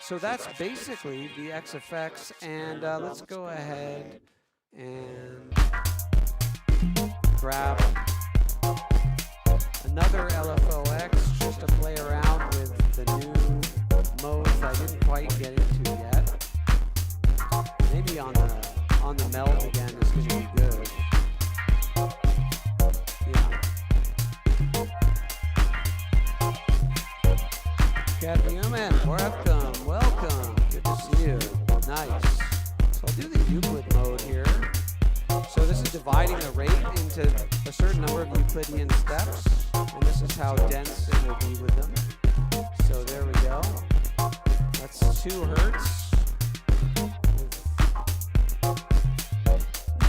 So that's basically the X effects, and let's go ahead and grab another LFOX just to play around with the new modes I didn't quite get into yet. Maybe on the meld again is going to be good. Yeah. Cat Human, welcome. Good to see you. Nice. So I'll do the Euclid mode here. So this is dividing the rate into a certain number of Euclidean steps, and this is how dense it will be with them. So there we go. That's 2 hertz.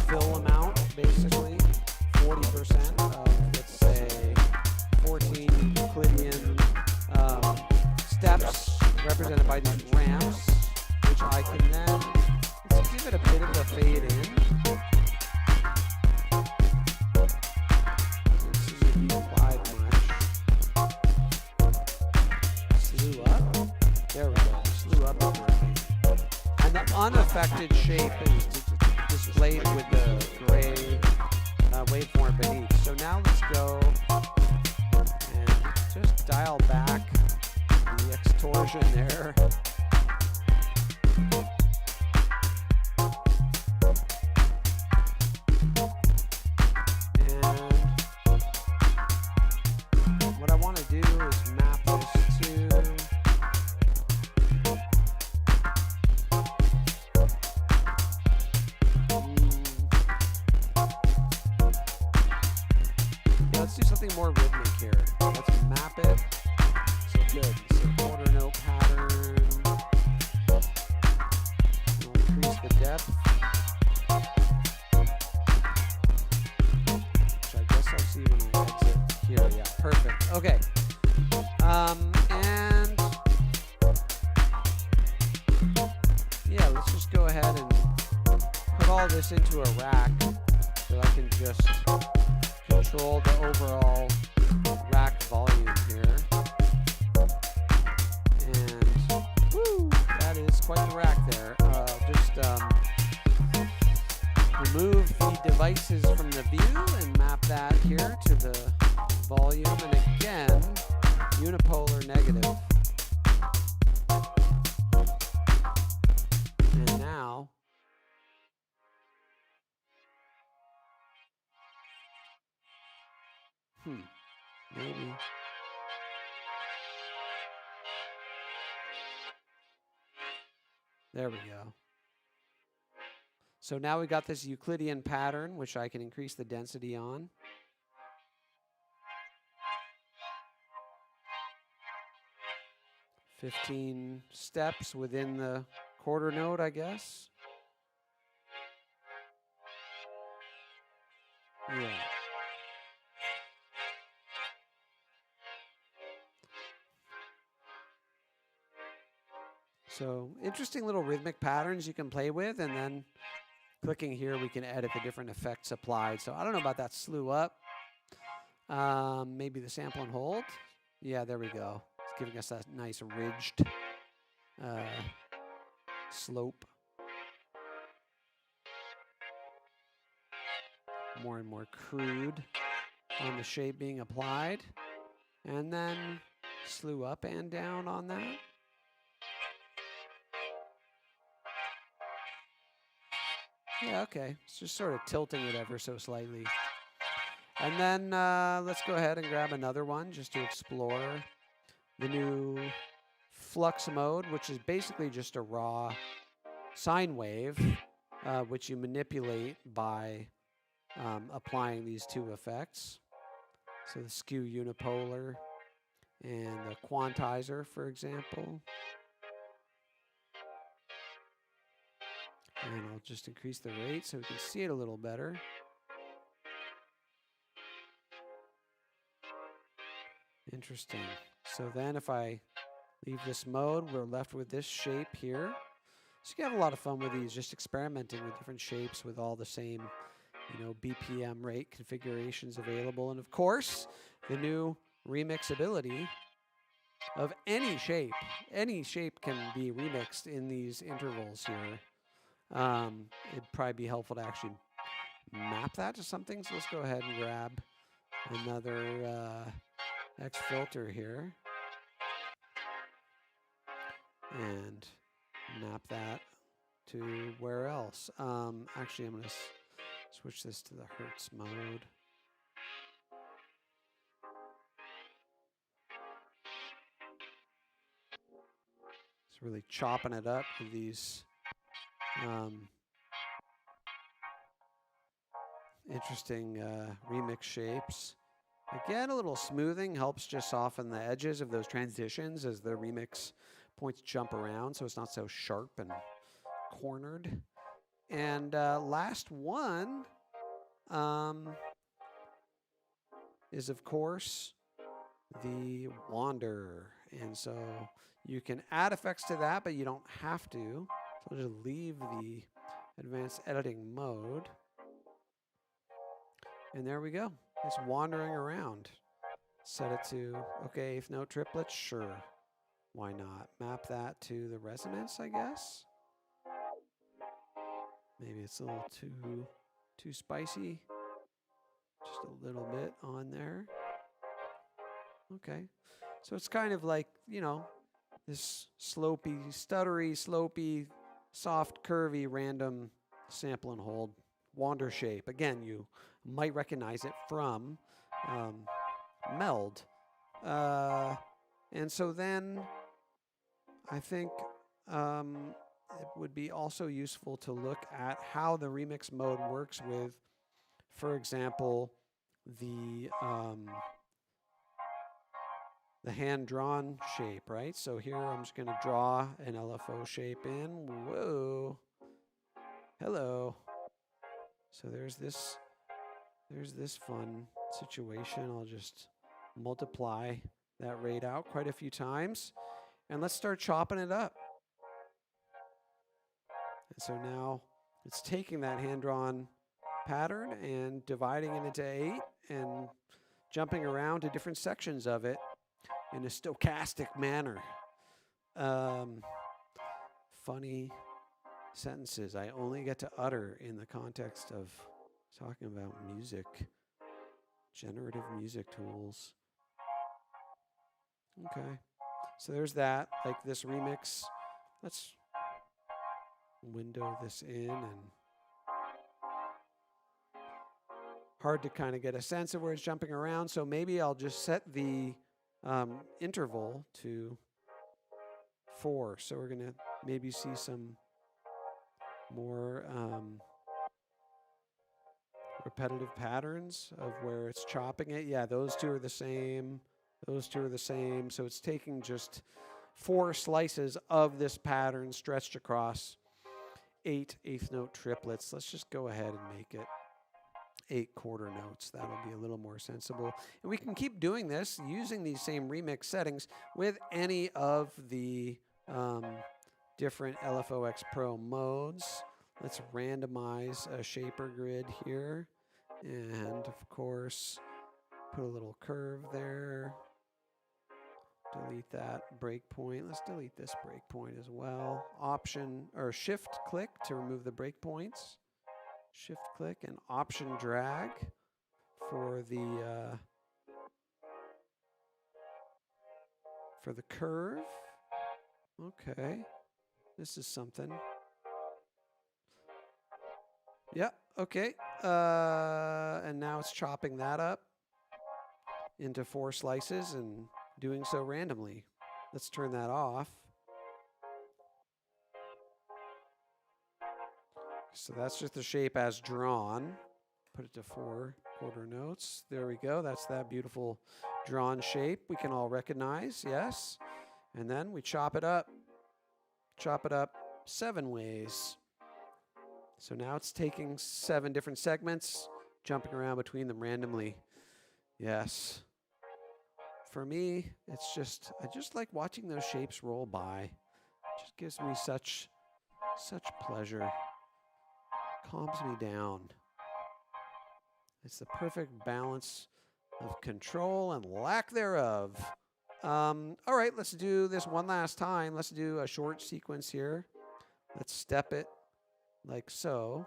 Fill amount, basically 40% of, let's say, 14 Euclidean steps represented by these ramps, which I can then, let's give it a bit of a fade in. Doesn't seem to be applied much. Slew up. There we go. Slew up is working. And the unaffected shape is displayed with the gray waveform beneath. So now let's go and just dial back the extortion there. And what I want to do is map this to let's do something more rhythmic here. Let's map it. So good. So quarter note pattern. We'll increase the depth. Which I guess I'll see when I exit here. Yeah, perfect. Okay. And yeah, let's just go ahead and put all this into a rack so I can just control the overall rack volume here. And woo, that is quite the rack there. Just remove the devices from the view and map that here to the volume. And again, unipolar negative. And now maybe. There we go. So now we got this Euclidean pattern, which I can increase the density on. "15 steps within the quarter note, I guess. Yeah. So interesting little rhythmic patterns you can play with, and then clicking here, we can edit the different effects applied. So I don't know about that slew up. Maybe the sample and hold. Yeah, there we go. It's giving us that nice ridged slope. More and more crude on the shape being applied. And then slew up and down on that. Yeah, okay. It's just sort of tilting it ever so slightly. And then let's go ahead and grab another one just to explore the new flux mode, which is basically just a raw sine wave, which you manipulate by applying these two effects. So the skew unipolar and the quantizer, for example. And I'll just increase the rate so we can see it a little better. Interesting. So then if I leave this mode, we're left with this shape here. So you can have a lot of fun with these, just experimenting with different shapes with all the same, BPM rate configurations available. And of course, the new remixability of any shape. Any shape can be remixed in these intervals here. It'd probably be helpful to actually map that to something. So let's go ahead and grab another X filter here and map that to where else. Actually, I'm going to switch this to the Hertz mode. It's really chopping it up with these interesting remix shapes. Again, a little smoothing helps just soften the edges of those transitions as the remix points jump around, so it's not so sharp and cornered. And last one is, of course, the Wander. And so you can add effects to that, but you don't have to. So I'll just leave the advanced editing mode. And there we go. It's wandering around. Set it to, okay, eighth note triplets, sure. Why not? Map that to the resonance, I guess. Maybe it's a little too spicy. Just a little bit on there. Okay. So it's kind of like, this slopey, stuttery, slopey, soft, curvy, random sample and hold wander shape. Again, you might recognize it from Meld. And so then I think it would be also useful to look at how the remix mode works with, for example, the hand-drawn shape, right? So here I'm just going to draw an LFO shape in. Whoa. Hello. So there's this fun situation. I'll just multiply that rate out quite a few times. And let's start chopping it up. And so now it's taking that hand-drawn pattern and dividing it into 8 and jumping around to different sections of it in a stochastic manner. Funny sentences I only get to utter in the context of talking about music, generative music tools. Okay, so there's that, like this remix. Let's window this in, and hard to kind of get a sense of where it's jumping around, so maybe I'll just set the interval to 4. So we're going to maybe see some more repetitive patterns of where it's chopping it. Yeah, those two are the same. Those two are the same. So it's taking just 4 slices of this pattern stretched across 8 eighth note triplets. Let's just go ahead and make it 8 quarter notes. That'll be a little more sensible. And we can keep doing this using these same remix settings with any of the different LFOX Pro modes. Let's randomize a shaper grid here. And of course, put a little curve there. Delete that breakpoint. Let's delete this breakpoint as well. Option or shift click to remove the breakpoints. Shift click and option drag for the curve. Okay, this is something. Yep. Okay. And now it's chopping that up into 4 slices and doing so randomly. Let's turn that off. So that's just the shape as drawn. Put it to 4 quarter notes. There we go. That's that beautiful drawn shape we can all recognize. Yes. And then we chop it up. Chop it up 7 ways. So now it's taking 7 different segments, jumping around between them randomly. Yes. For me, it's just, I just like watching those shapes roll by. It just gives me such pleasure. Calms me down. It's the perfect balance of control and lack thereof. All right, let's do this one last time. Let's do a short sequence here. Let's step it like so.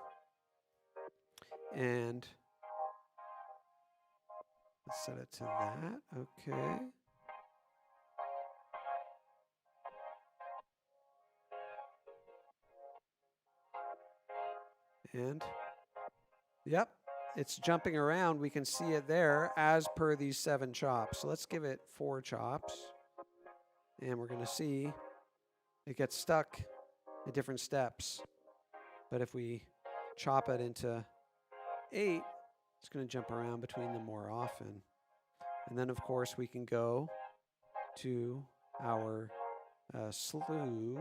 And let's set it to that. Okay. And, yep, it's jumping around. We can see it there as per these 7 chops. So let's give it 4 chops. And we're going to see it gets stuck at different steps. But if we chop it into 8, it's going to jump around between them more often. And then, of course, we can go to our slew,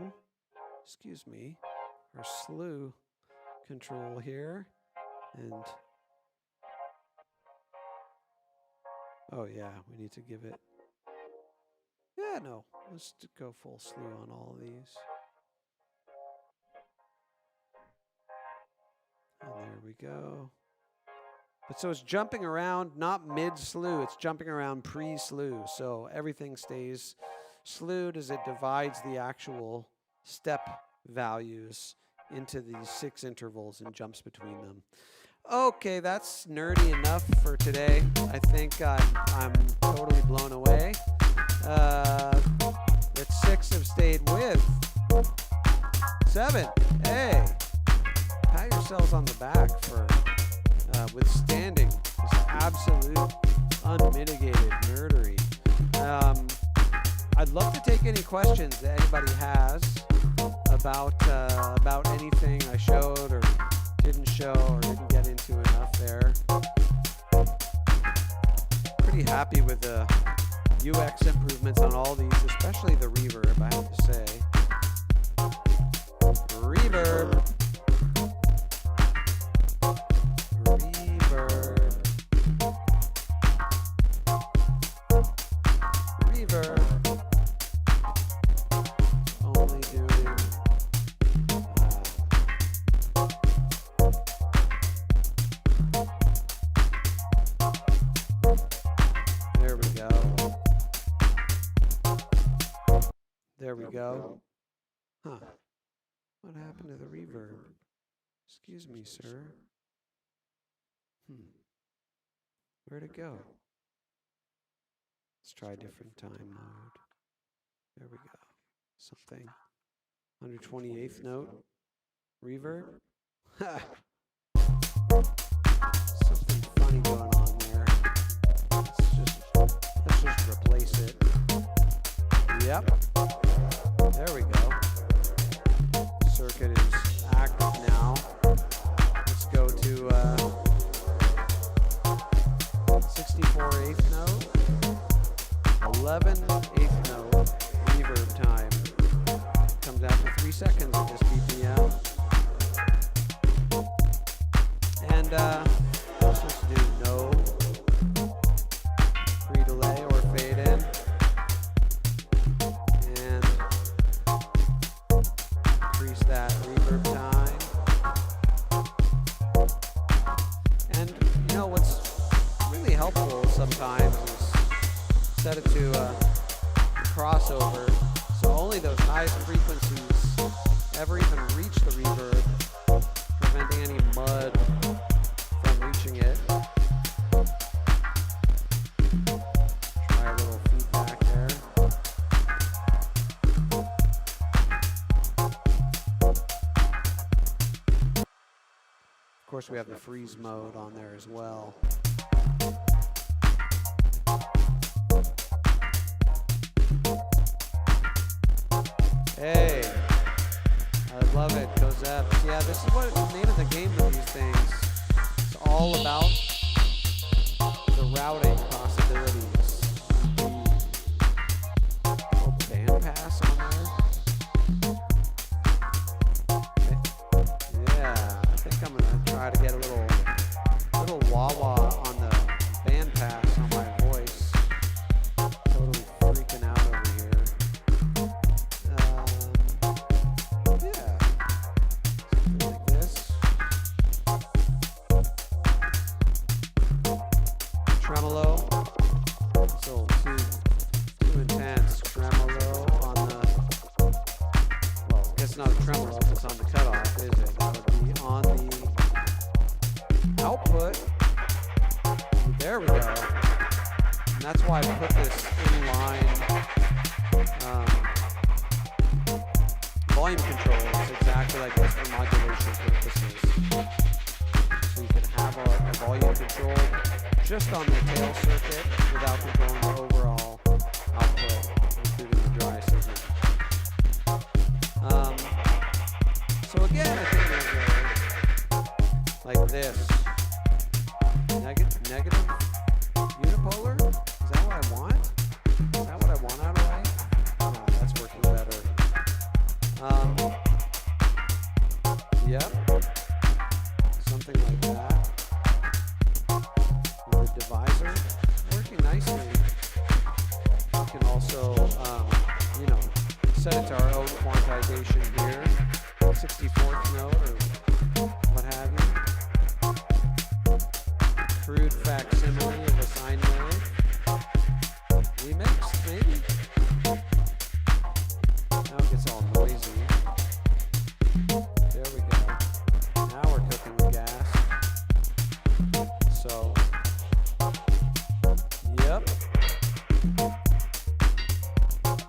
our slew control here. And, oh yeah, we need to give it, yeah, no, let's go full slew on all of these. And there we go. But so it's jumping around, not mid-slew, it's jumping around pre-slew. So everything stays slewed as it divides the actual step values into these 6 intervals and jumps between them. Okay, that's nerdy enough for today. I think I'm totally blown away. That 6 have stayed with 7. Hey, pat yourselves on the back for withstanding this absolute unmitigated nerdery. I'd love to take any questions that anybody has about anything I showed or didn't show or didn't get into enough there. Pretty happy with the UX improvements on all these, especially the reverb, I have to say. Reverb. There we go. Huh. What happened to the reverb? Excuse me, sir. Where'd it go? Let's try a different time mode. There we go. Something. 128th note. Reverb. Something funny going on there. Let's just replace it. Yep. There we go. Circuit is active now. Let's go to 64 8th note, 11 8th note, reverb time. Comes after 3 seconds at this BPM. And let's just do no pre-delay or fade in. And increase that reverb time. helpful sometimes is set it to crossover, so only those highest frequencies ever even reach the reverb, preventing any mud from reaching it. Try a little feedback there. Of course, we have the freeze mode on there as well. Hey, I love it, Coseps. Yeah, this is what the name of the game with these things. It's all about the routing possibilities. Little band pass on there. Yeah, I think I'm gonna try to get a little wah-wah on the band pass on my voice. Totally freaking out over here. Yeah, something like this. Tremolo. It's a little too intense. Tremolo on the, well, I guess not a tremolo if it's on the cutoff, is it? That would be on the output. There we go. And that's why I put this inline volume control. It's exactly like this for modulation purposes. So you can have a volume control just on the tail circuit without controlling the overall output, including the dry signal. So again, I think there's like this. Negative unipolar? Is that what I want? Is that what I want out of life? No, that's working better. Yep. Something like that. With the divisor. Working nicely. We can also, set it to our own quantization here. 64th note or what have you. Crude facsimile of a sine wave. Remixed, maybe? Now it gets all noisy. There we go. Now we're cooking with gas. So, yep.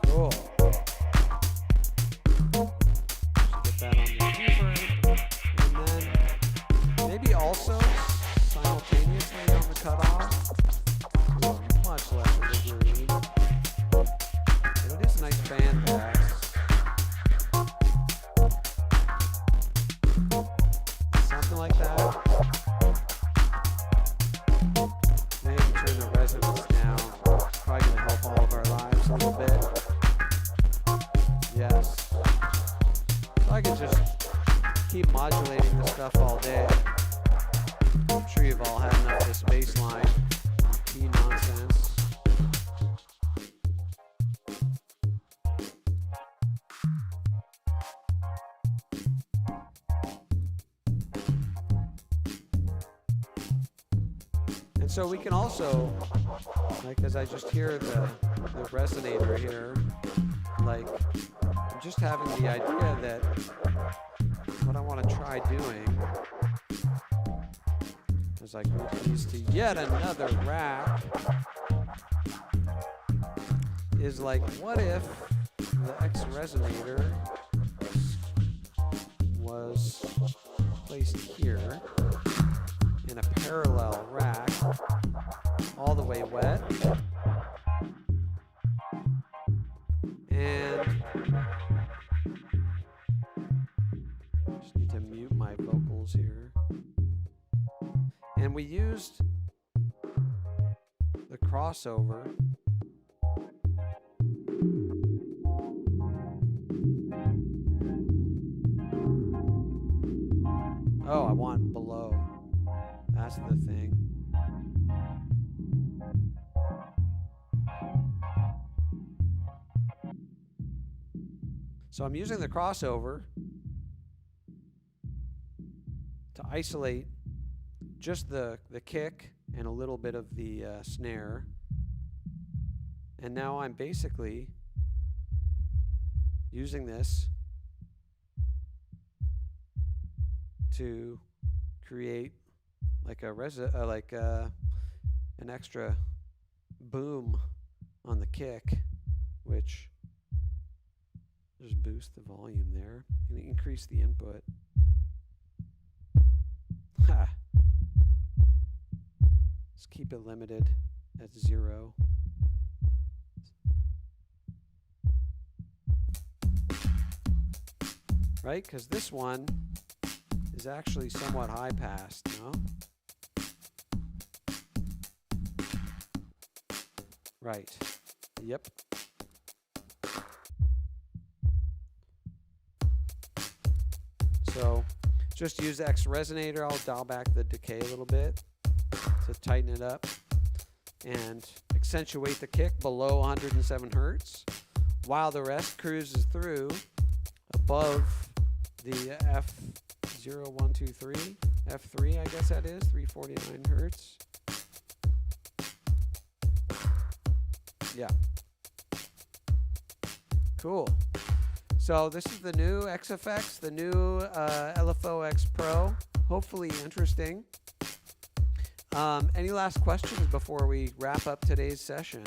Cool. Just get that on the keyboard. And then maybe also simultaneously on the cutoff to a much lesser degree. But it is a nice band pass. Something like that. Maybe turn the resonance down. Probably going to help all of our lives a little bit. Yes. So I could just keep modulating this stuff all day. I'm sure you've all had enough of this bass line key nonsense. And so we can also, like, as I just hear the resonator here, like, I'm just having the idea that what I want to try doing as I group these to yet another rack is like, what if the X resonator was placed here in a parallel rack, all the way wet, and just need to mute my vocals here. And we used the crossover Oh, I want below. That's the thing. So I'm using the crossover to isolate just the kick and a little bit of the snare. And now I'm basically using this to create like a an extra boom on the kick, which just boost the volume there and increase the input. Ha. Let's keep it limited at 0. Right? Because this one is actually somewhat high passed, no? Right. Yep. So just use the X resonator. I'll dial back the decay a little bit to tighten it up and accentuate the kick below 107 Hertz while the rest cruises through above the F0123, F3 I guess that is, 349 Hertz. Yeah. Cool. So this is the new XFX, the new LFOX Pro. Hopefully interesting. Any last questions before we wrap up today's session?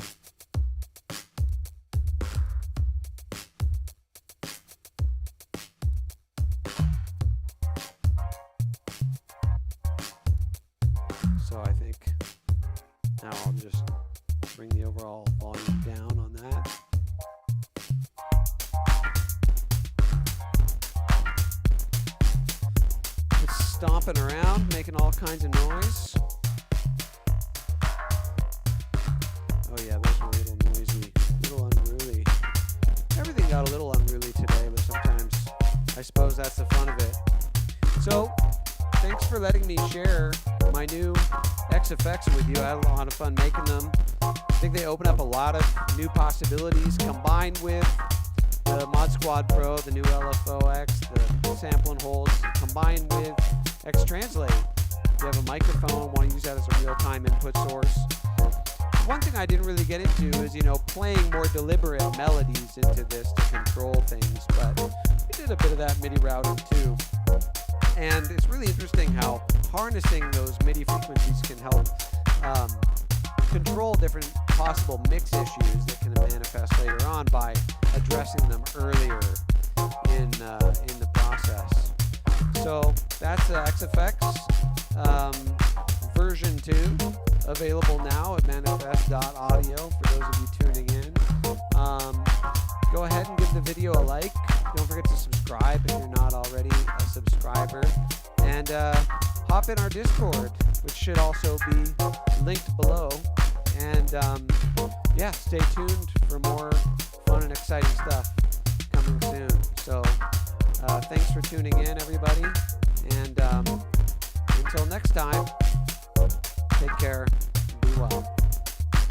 So I think now I'll just bring the overall volume down on that. It's stomping around, making all kinds of noise. Oh yeah, those were a little noisy, a little unruly. Everything got a little unruly today, but sometimes I suppose that's the fun of it. So, thanks for letting me share my new XFX with you. I had a lot of fun making them. I think they open up a lot of new possibilities combined with the Mod Squad Pro, the new LFOX, the sample and holds, combined with X Translate. If you have a microphone, want to use that as a real-time input source. One thing I didn't really get into is, playing more deliberate melodies into this to control things, but we did a bit of that MIDI routing too. And it's really interesting how harnessing those MIDI frequencies can help control different possible mix issues that can manifest later on by addressing them earlier in the process. So that's XFX version 2, available now at manifest.audio for those of you tuning in. Go ahead and give the video a like. Don't forget to subscribe if you're not already a subscriber. And hop in our Discord, which should also be linked below. And yeah, stay tuned for more fun and exciting stuff coming soon. So thanks for tuning in, everybody. And until next time, take care. Be well.